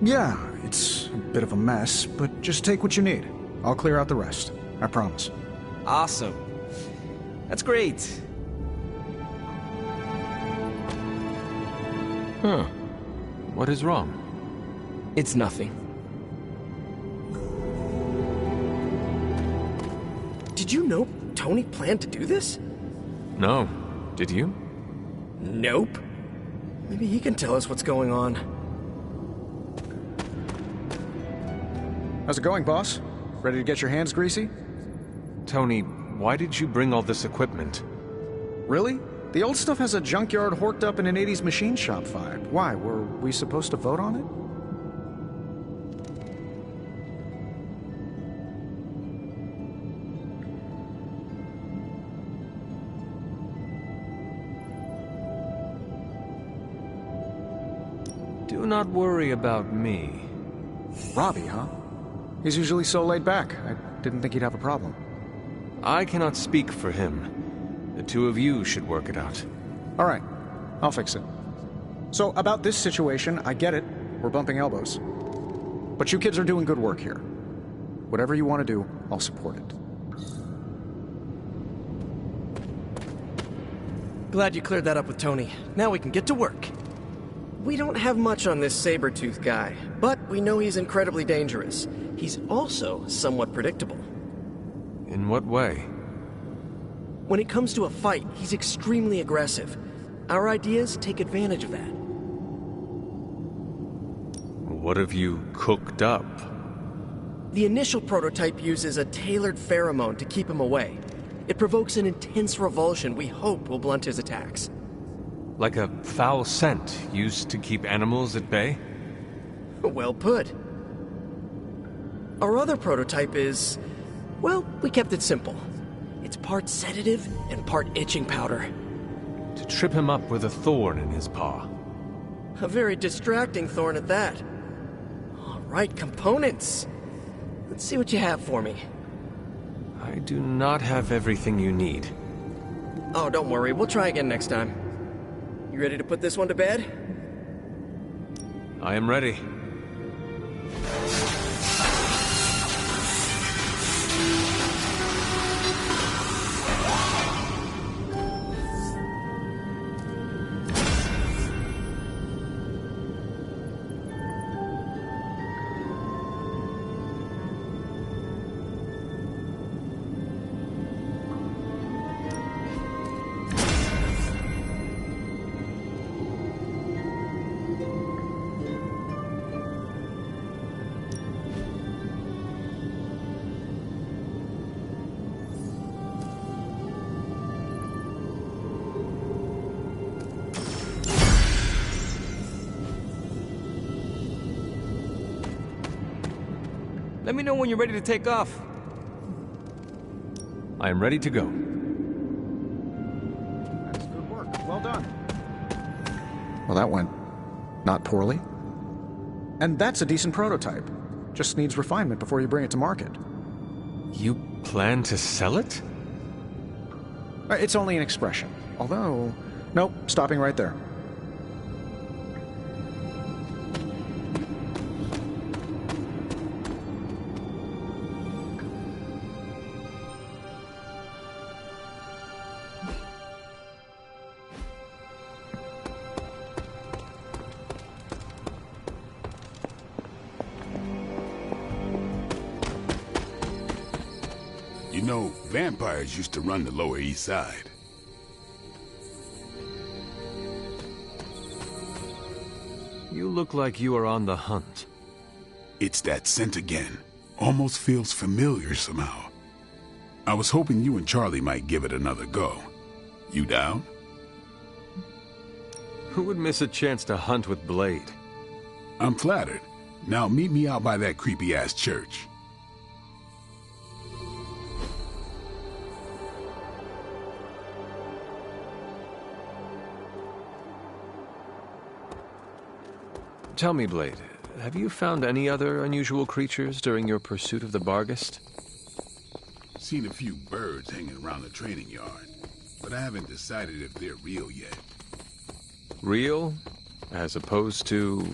Yeah, it's a bit of a mess, but just take what you need. I'll clear out the rest. I promise. Awesome. That's great. Huh. What is wrong? It's nothing. Did you know Tony planned to do this? No. Did you? Nope. Maybe he can tell us what's going on. How's it going, boss? Ready to get your hands greasy? Tony, why did you bring all this equipment? Really? The old stuff has a junkyard horked up in an 80s machine shop vibe. Why, were we supposed to vote on it? Do not worry about me. Robbie, huh? He's usually so laid back. I didn't think he'd have a problem. I cannot speak for him. The two of you should work it out. All right, I'll fix it. So, about this situation, I get it. We're bumping elbows. But you kids are doing good work here. Whatever you want to do, I'll support it. Glad you cleared that up with Tony. Now we can get to work. We don't have much on this saber-tooth guy, but we know he's incredibly dangerous. He's also somewhat predictable. In what way? When it comes to a fight, he's extremely aggressive. Our ideas take advantage of that. What have you cooked up? The initial prototype uses a tailored pheromone to keep him away. It provokes an intense revulsion we hope will blunt his attacks. Like a foul scent used to keep animals at bay? Well put. Our other prototype is... well, we kept it simple. It's part sedative and part itching powder. To trip him up with a thorn in his paw. A very distracting thorn at that. All right, components. Let's see what you have for me. I do not have everything you need. Oh, don't worry. We'll try again next time. You ready to put this one to bed? I am ready. Let me know when you're ready to take off. I am ready to go. That's good work. Well done. Well, that went not poorly. And that's a decent prototype. Just needs refinement before you bring it to market. You plan to sell it? It's only an expression. Although... nope, stopping right there. You know, vampires used to run the Lower East Side. You look like you are on the hunt. It's that scent again. Almost feels familiar somehow. I was hoping you and Charlie might give it another go. You down? Who would miss a chance to hunt with Blade? I'm flattered. Now meet me out by that creepy-ass church. Tell me, Blade, have you found any other unusual creatures during your pursuit of the Barghest? Seen a few birds hanging around the training yard, but I haven't decided if they're real yet. Real? As opposed to...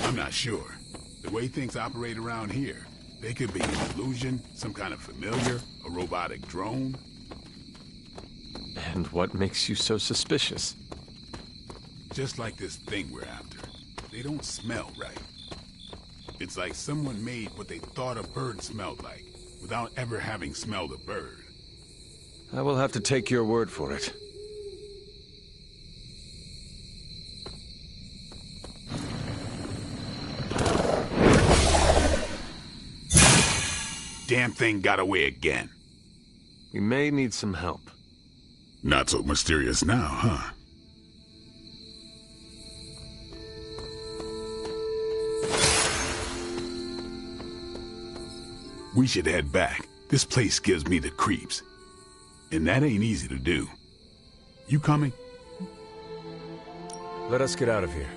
I'm not sure. The way things operate around here, they could be an illusion, some kind of familiar, a robotic drone. And what makes you so suspicious? Just like this thing we're after. They don't smell right. It's like someone made what they thought a bird smelled like, without ever having smelled a bird. I will have to take your word for it. Damn thing got away again. We may need some help. Not so mysterious now, huh? We should head back. This place gives me the creeps. And that ain't easy to do. You coming? Let us get out of here.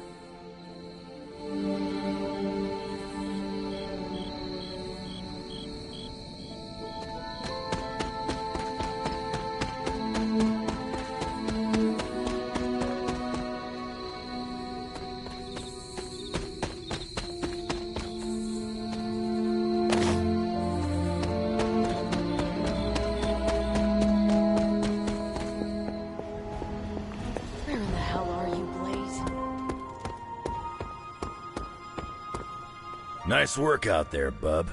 Nice work out there, bub.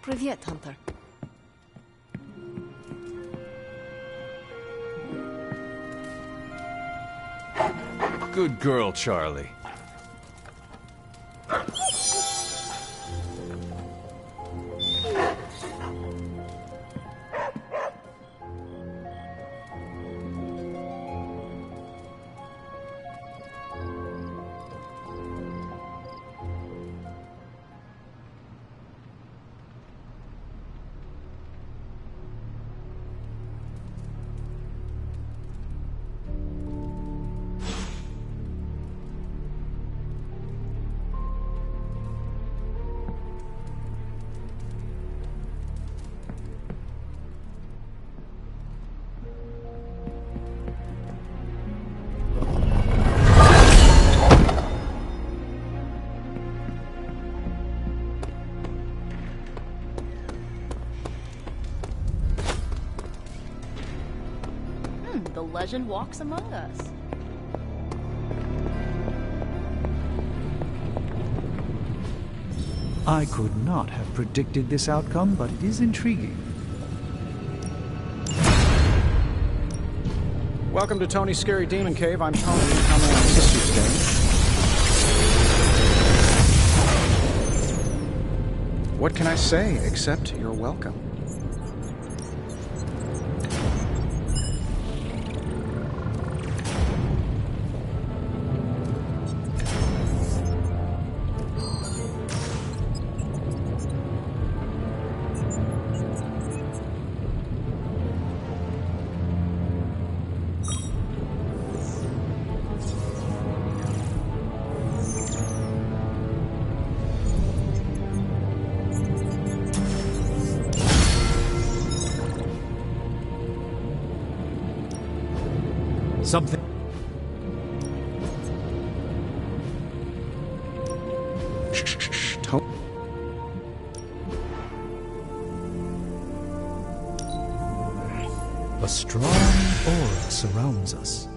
Привет, Hunter. Good girl, Charlie. The legend walks among us. I could not have predicted this outcome, but it is intriguing. Welcome to Tony's Scary Demon Cave. I'm Tony. How may I assist you today? What can I say except you're welcome? Something. Shh. A strong aura surrounds us.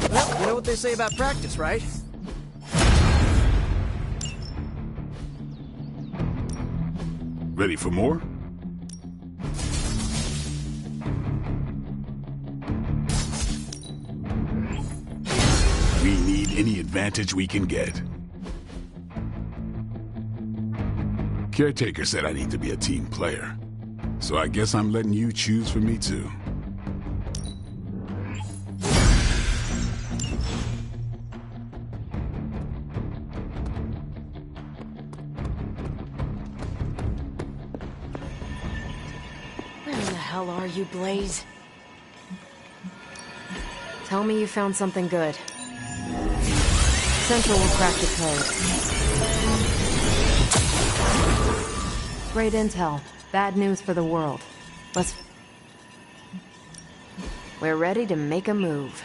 Well, you know what they say about practice, right? Ready for more? We need any advantage we can get. Caretaker said I need to be a team player, so I guess I'm letting you choose for me too. Where in the hell are you, Blaze? Tell me you found something good. Central will crack the code. Great intel. Bad news for the world. We're ready to make a move.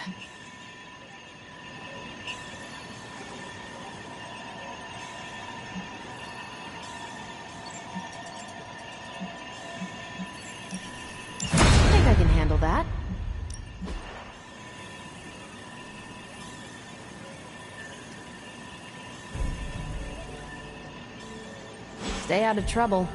I think I can handle that. Stay out of trouble.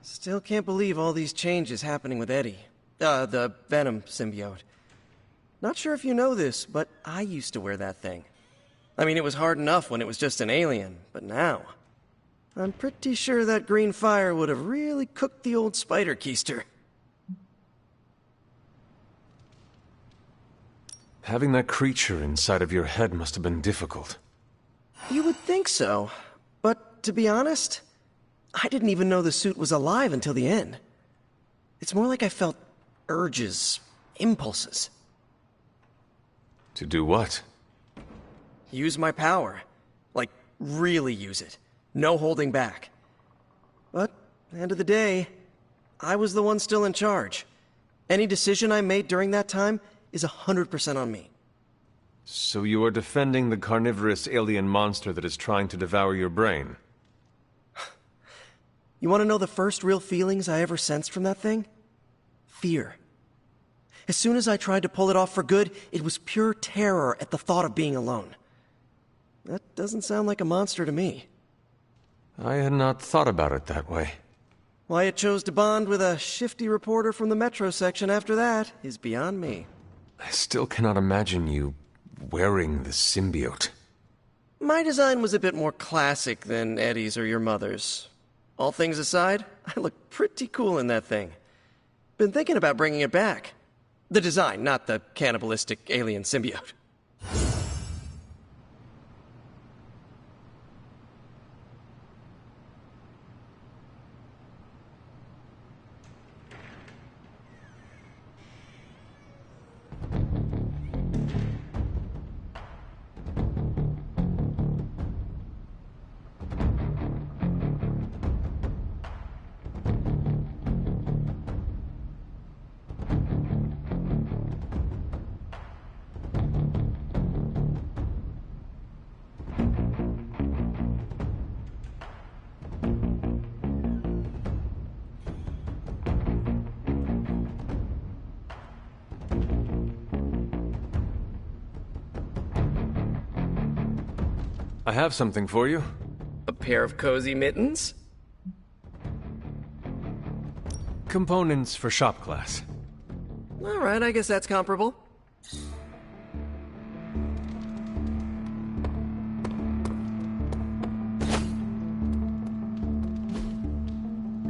Still can't believe all these changes happening with Eddie. The Venom symbiote. Not sure if you know this, but I used to wear that thing. I mean, it was hard enough when it was just an alien, but now... I'm pretty sure that green fire would have really cooked the old spider keister. Having that creature inside of your head must have been difficult. You would think so, but to be honest, I didn't even know the suit was alive until the end. It's more like I felt urges, impulses. To do what? Use my power. Like, really use it. No holding back. But, at the end of the day, I was the one still in charge. Any decision I made during that time is 100% on me. So you are defending the carnivorous alien monster that is trying to devour your brain? You want to know the first real feelings I ever sensed from that thing? Fear. As soon as I tried to pull it off for good, it was pure terror at the thought of being alone. That doesn't sound like a monster to me. I had not thought about it that way. Why it chose to bond with a shifty reporter from the Metro section after that is beyond me. I still cannot imagine you wearing the symbiote. My design was a bit more classic than Eddie's or your mother's. All things aside, I look pretty cool in that thing. Been thinking about bringing it back. The design, not the cannibalistic alien symbiote. I have something for you. A pair of cozy mittens? Components for shop class. Alright, I guess that's comparable.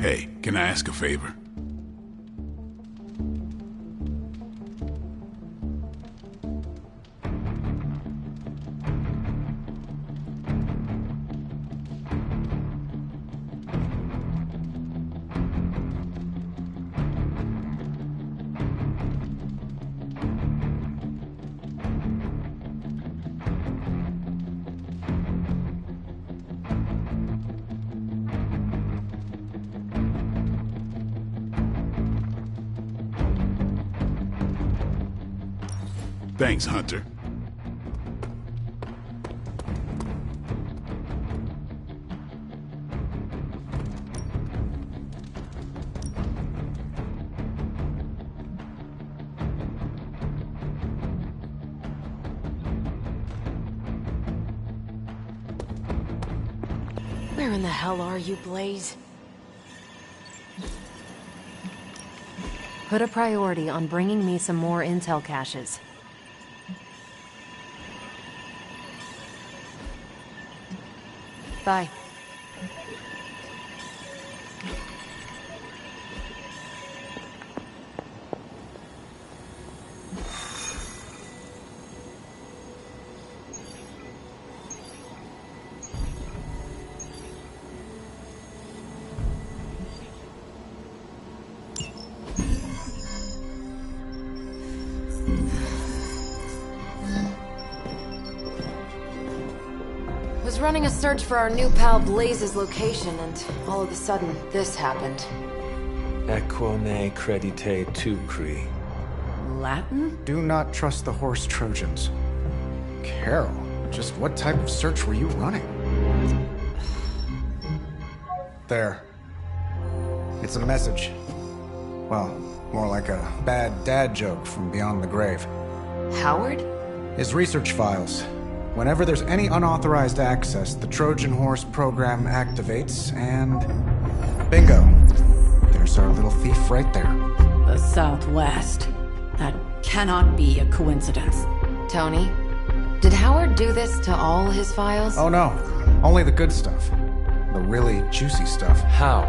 Hey, can I ask a favor? Thanks, Hunter. Where in the hell are you, Blaze? Put a priority on bringing me some more intel caches. Bye. Was running a search for our new pal Blaze's location, and all of a sudden, this happened. Equone credite tucri. Latin? Do not trust the horse Trojans. Carol, just what type of search were you running? There. It's a message. Well, more like a bad dad joke from beyond the grave. Howard? His research files. Whenever there's any unauthorized access, the Trojan Horse program activates, and... bingo! There's our little thief right there. The Southwest. That cannot be a coincidence. Tony, did Howard do this to all his files? Oh no, only the good stuff. The really juicy stuff. How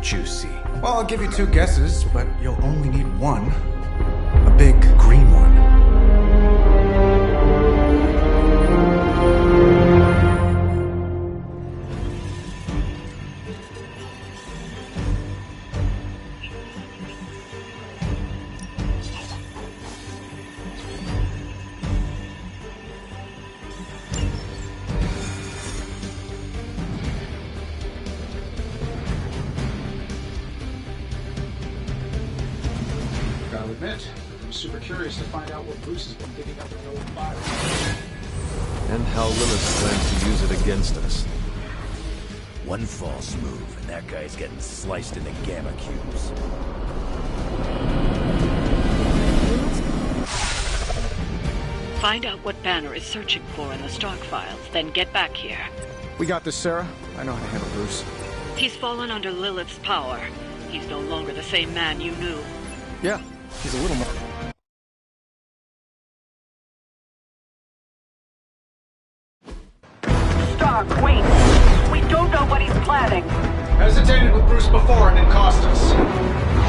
juicy? Well, I'll give you two guesses, but you'll only need one. A big green one. I'll admit, I'm super curious to find out what Bruce has been digging up in the old fire. And how Lilith plans to use it against us. One false move, and that guy's getting sliced into gamma cubes. Find out what Banner is searching for in the stock files, then get back here. We got this, Sarah. I know how to handle Bruce. He's fallen under Lilith's power. He's no longer the same man you knew. Yeah, he's a little more... Stark, wait! We don't know what he's planning! Hesitated with Bruce before and it cost us.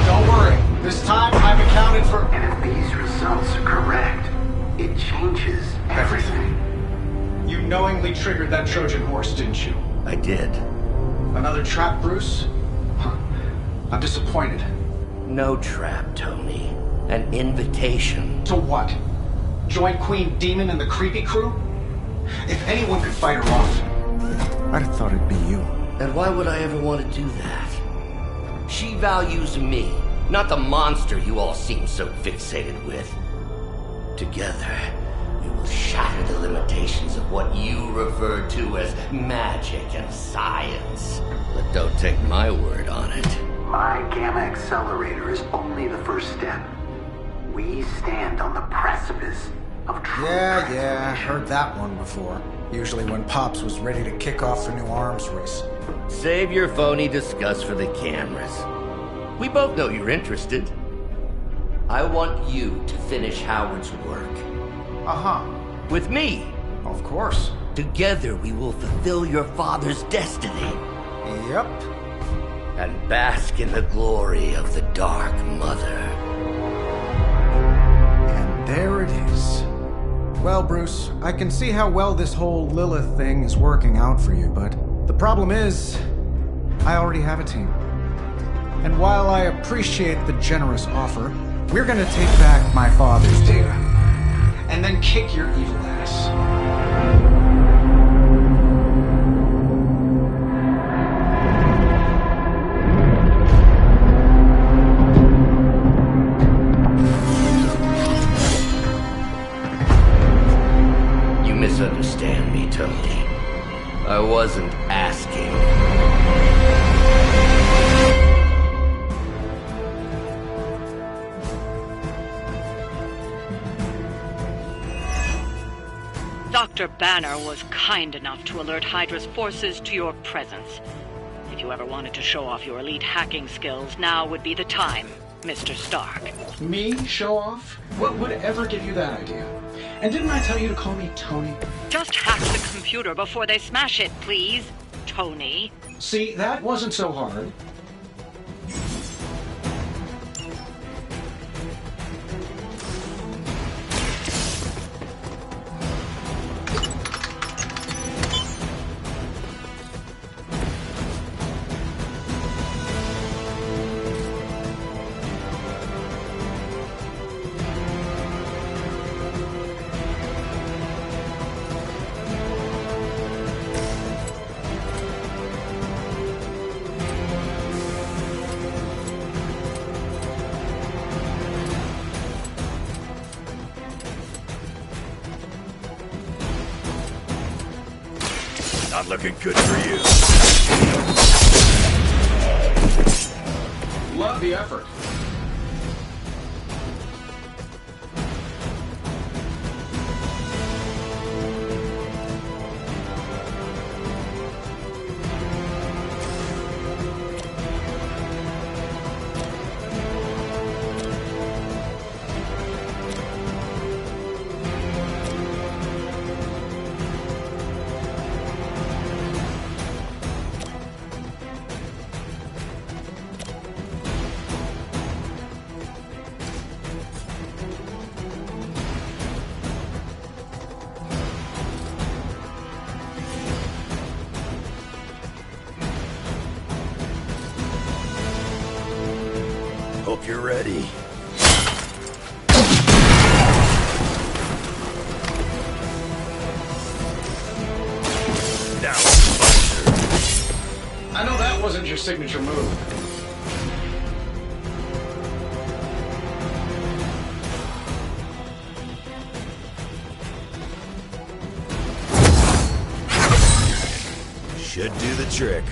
Don't worry, this time I've accounted for... And if these results are correct, it changes everything. You knowingly triggered that Trojan horse, didn't you? I did. Another trap, Bruce? I'm disappointed. No trap, Tony. An invitation. To what? Join Queen Demon and the Creepy Crew? If anyone could fight her off... I'd have thought it'd be you. And why would I ever want to do that? She values me, not the monster you all seem so fixated with. Together, we will shatter the limitations of what you refer to as magic and science. But don't take my word on it. My Gamma Accelerator is only the first step. We stand on the precipice of true Yeah, heard that one before. Usually when Pops was ready to kick off a new arms race. Save your phony disgust for the cameras. We both know you're interested. I want you to finish Howard's work. Uh-huh. With me. Of course. Together we will fulfill your father's destiny. Yep. and bask in the glory of the Dark Mother. And there it is. Well, Bruce, I can see how well this whole Lilith thing is working out for you, but the problem is, I already have a team. And while I appreciate the generous offer, we're gonna take back my father's data, and then kick your evil ass. You misunderstand me, Tony. I wasn't asking. Dr. Banner was kind enough to alert Hydra's forces to your presence. If you ever wanted to show off your elite hacking skills, now would be the time, Mr. Stark. Me? Show off? What would ever give you that idea? And didn't I tell you to call me Tony? Just hack the computer before they smash it, please, Tony. See, that wasn't so hard. Not looking good for you. Love the effort. Hope you're ready. Now, I know that wasn't your signature move. should do the trick.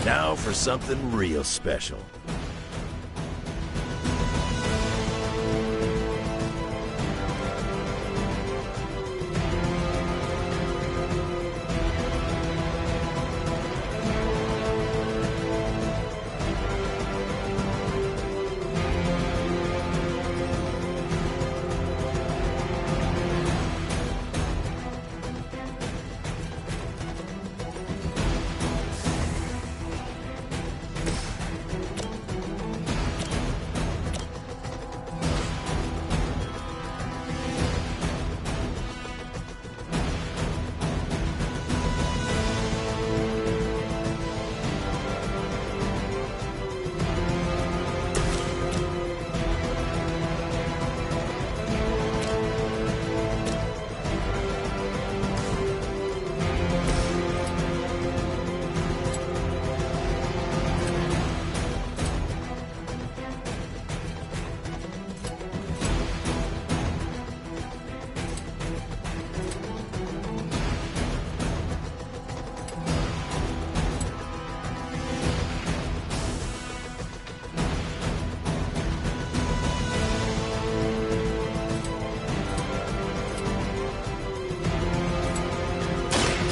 Now for something real special.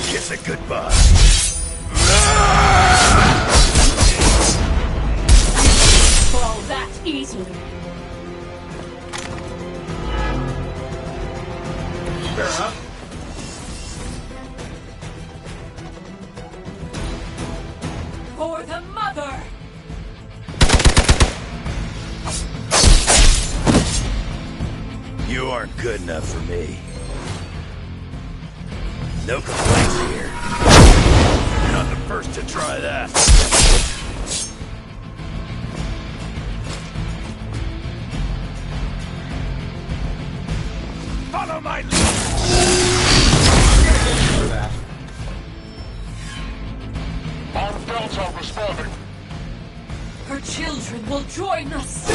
Kiss it goodbye. Fall that easily. Fair enough. You aren't good enough for me. No complaints here. You're not the first to try that. Follow my lead! Armed Delta responding. Her children will join us.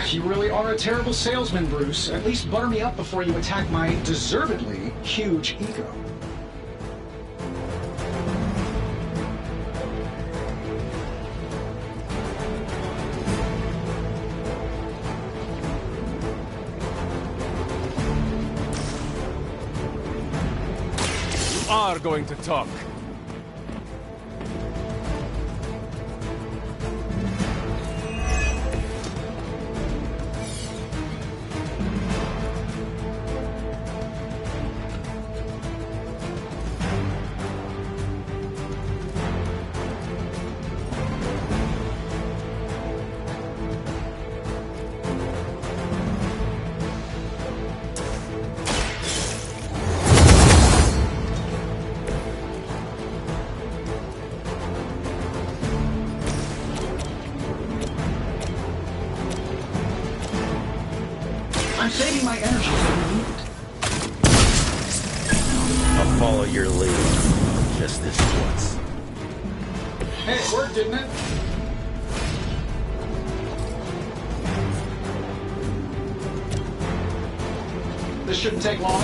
You really are a terrible salesman, Bruce. At least butter me up before you attack my deservedly huge ego. You are going to talk. I'm saving my energy for the need. I'll follow your lead. Just this once. Hey, it worked, didn't it? This shouldn't take long.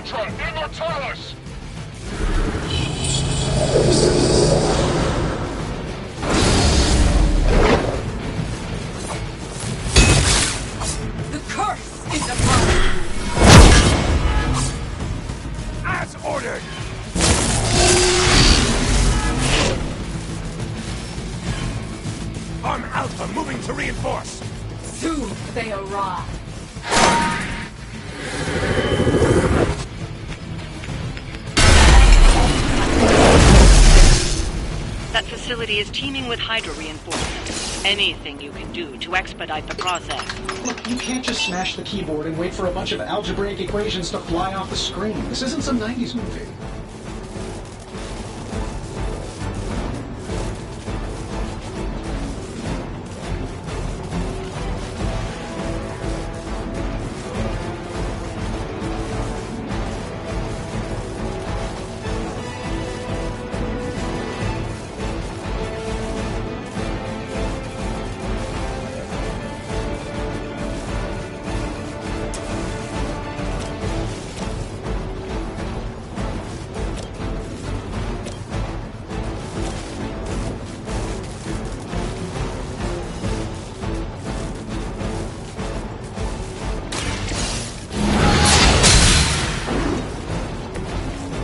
Hydra, Immortalis! The curse is upon you. As ordered! Arm Alpha moving to reinforce! Soon they arrive. That facility is teeming with Hydra reinforcements. Anything you can do to expedite the process. Look, you can't just smash the keyboard and wait for a bunch of algebraic equations to fly off the screen. This isn't some 90s movie.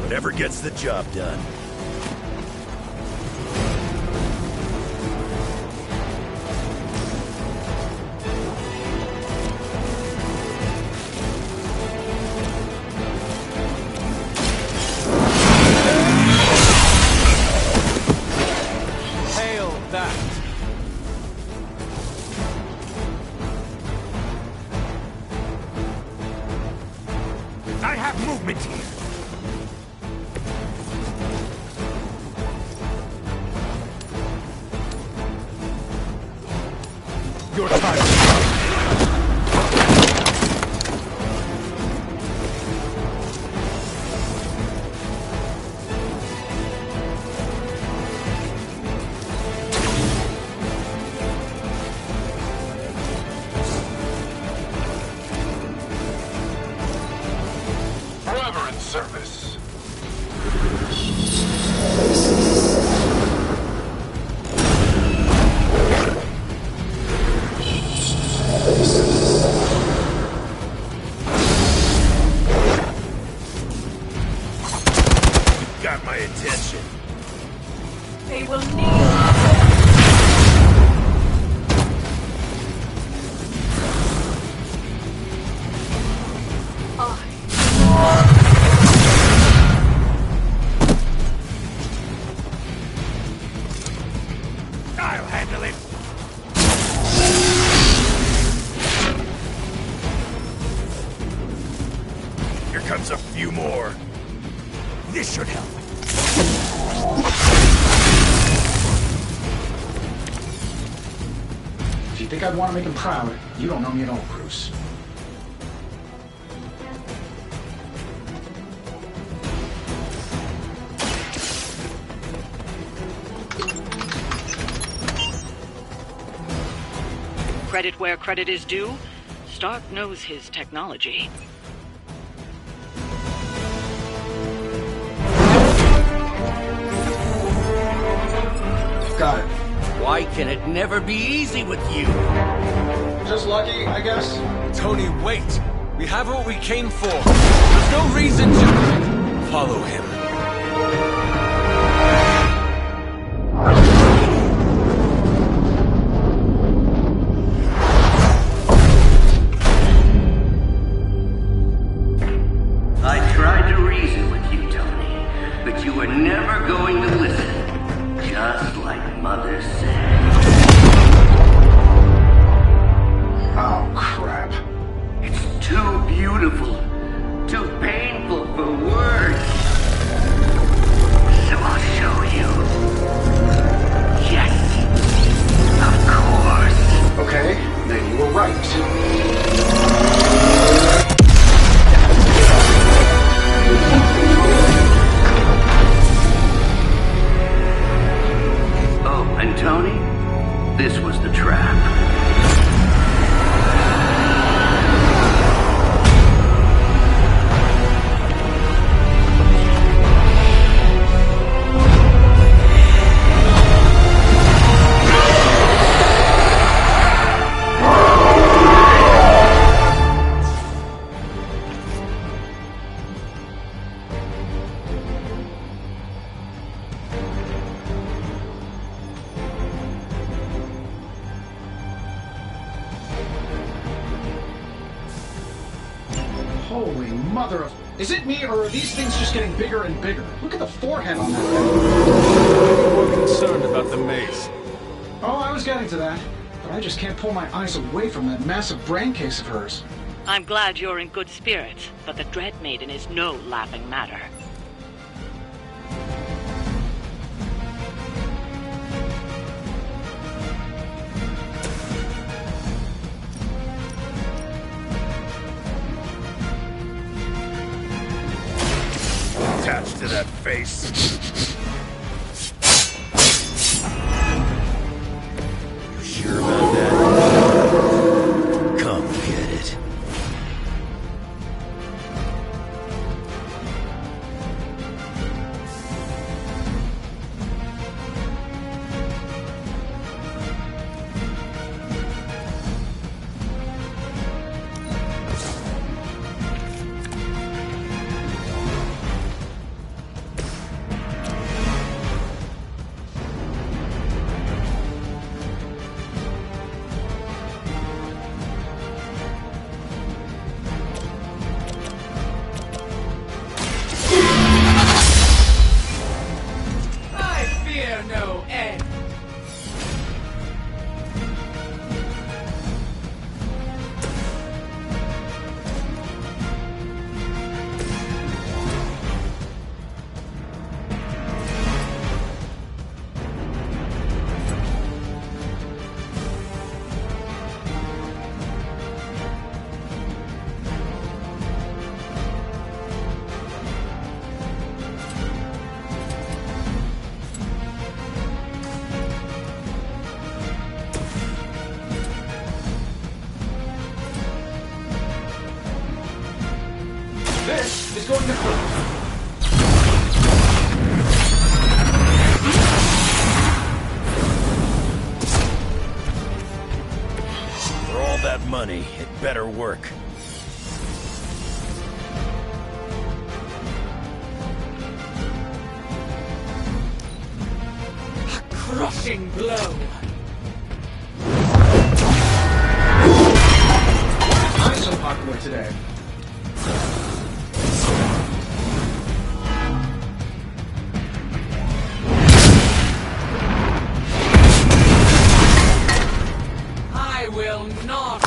Whatever gets the job done. Hail that! have movement here. Your time. Forever in service. Got my attention. They will need. I'll handle it. Here comes a few more. This should help. If you think I'd want to make him proud, you don't know me at all, Bruce. Credit where credit is due, Stark knows his technology. Got it. Why can it never be easy with you? Just lucky, I guess. Tony, wait! We have what we came for. There's no reason to follow him. I tried to reason with you, Tony, but you were never going to listen. Just like Mother said. Oh, crap. It's too beautiful, too painful for words. So I'll show you. Yes, of course. Okay, then you were right. Oh, and Tony, this was the trap. Holy mother of... Is it me, or are these things just getting bigger and bigger? Look at the forehead on that I'm more concerned about the maze. Oh, I was getting to that. But I just can't pull my eyes away from that massive brain case of hers. I'm glad you're in good spirits, but the Dread Maiden is no laughing matter. Attached to that face. You sure about that? Come get it. going to close. For all that money, it better work. A crushing blow. I'm so popular today. I will not.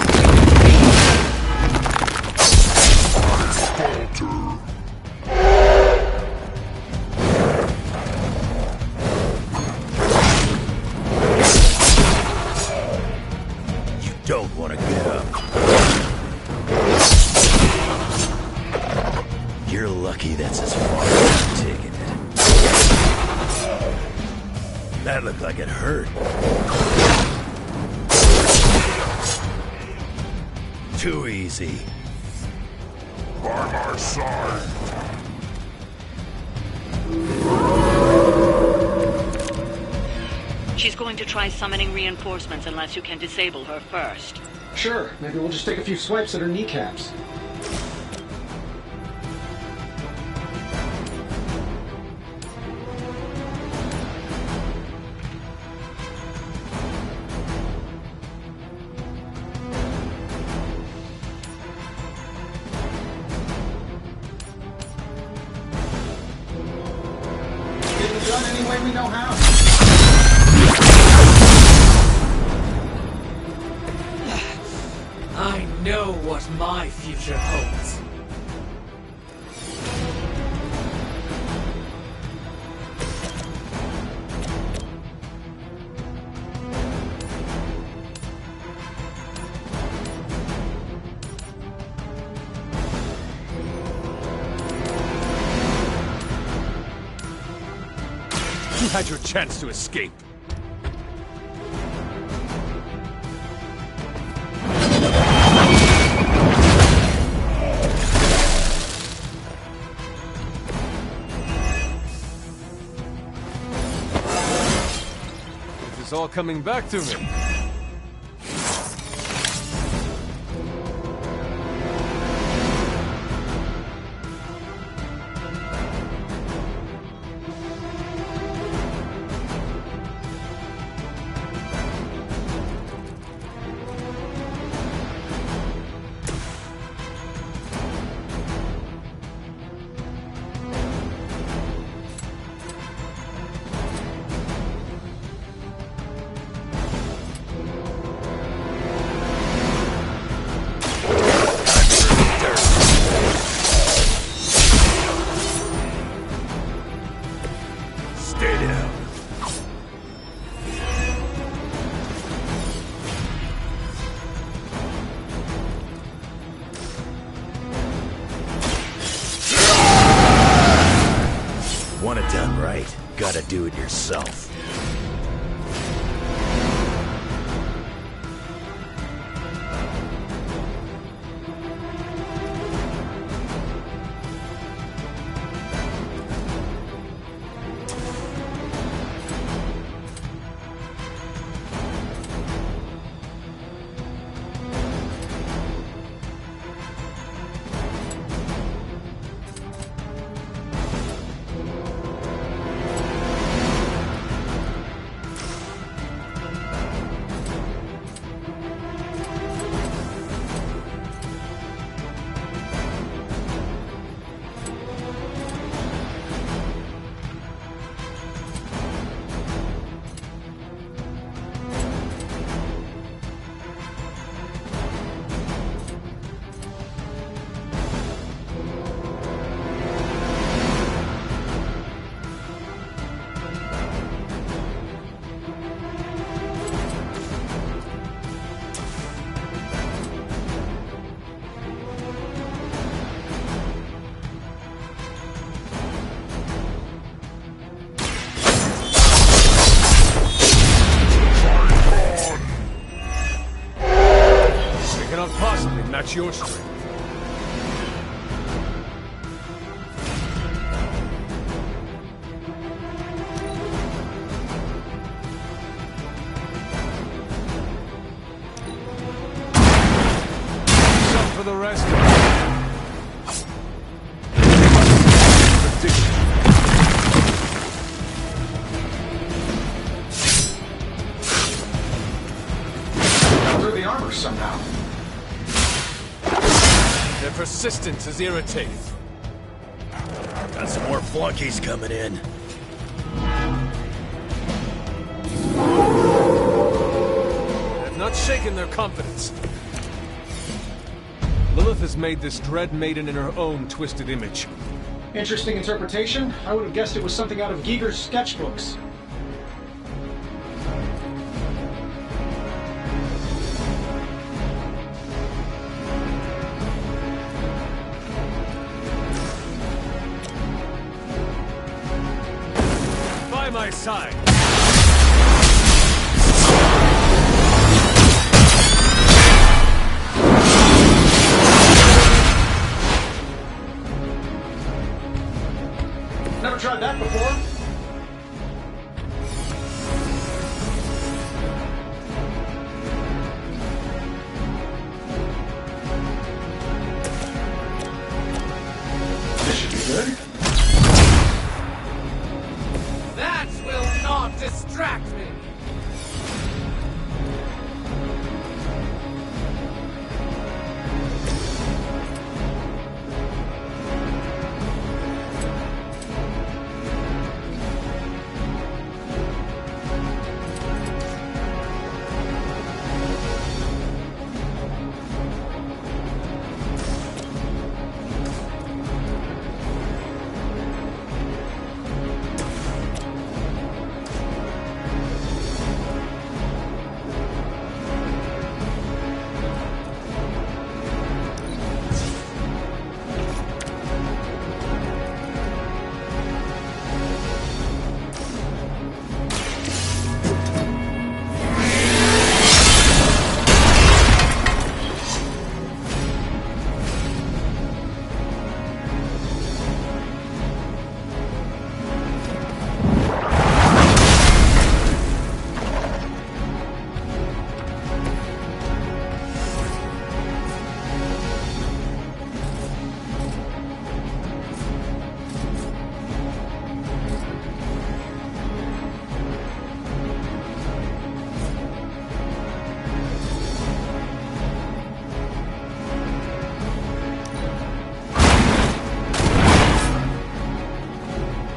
You don't want to get up. You're lucky that's as far as I'm taking it. That looked like it hurt. Too easy. By my side. She's going to try summoning reinforcements unless you can disable her first. Sure, maybe we'll just take a few swipes at her kneecaps. Getting it done any way we know how. I know what my future holds. You had your chance to escape. This is all coming back to me. Stay down. Want it done right, gotta do it yourself. Cannot possibly match your strength. for the rest of Through the armor somehow. Their persistence is irritating. Got some more flunkies coming in. They've not shaken their confidence. Lilith has made this Dread Maiden in her own twisted image. Interesting interpretation. I would have guessed it was something out of Giger's sketchbooks. By my side. Never tried that before. This should be good. That will not distract me!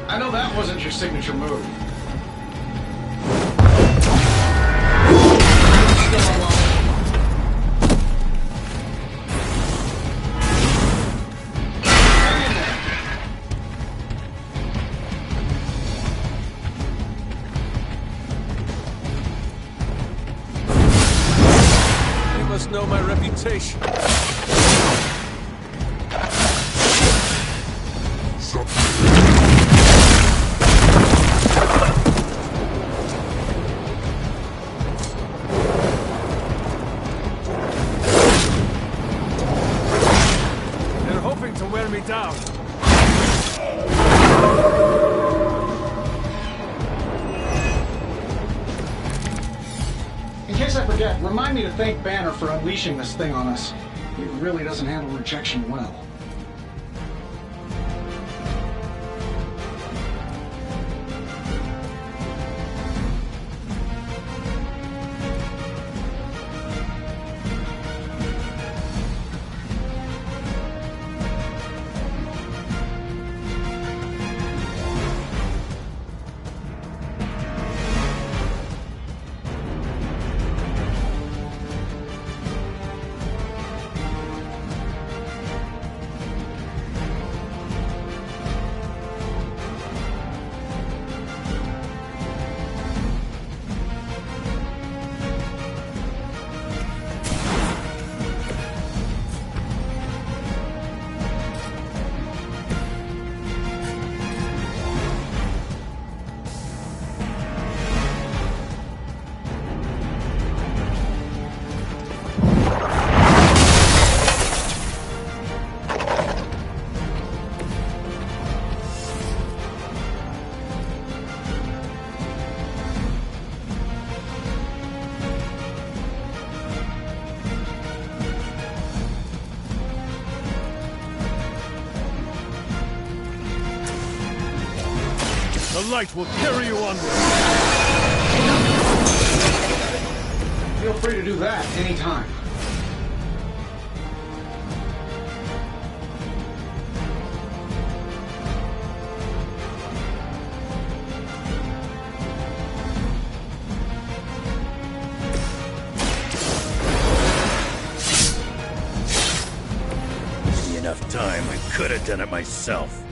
I know that wasn't your signature move. You must know my reputation. They're hoping to wear me down. In case I forget, remind me to thank Banner for unleashing this thing on us. He really doesn't handle rejection well. light will carry you onward. Feel free to do that anytime. Enough time, I could have done it myself.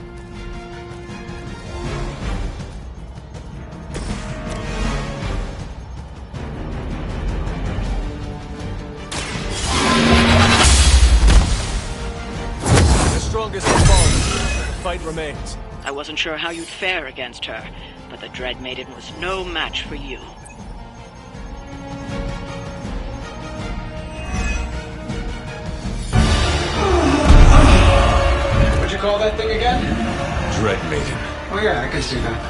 The strongest has fallen. The fight remains. I wasn't sure how you'd fare against her, but the Dread Maiden was no match for you. What'd you call that thing again? Dread Maiden. Oh yeah, I can see that.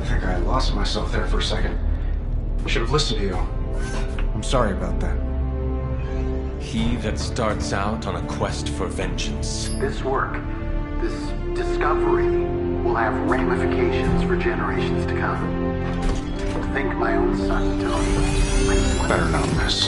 I think I lost myself there for a second. I should have listened to you. I'm sorry about that. He that starts out on a quest for vengeance. This work, this discovery, will have ramifications for generations to come. Think my own son, Tony. Better not miss.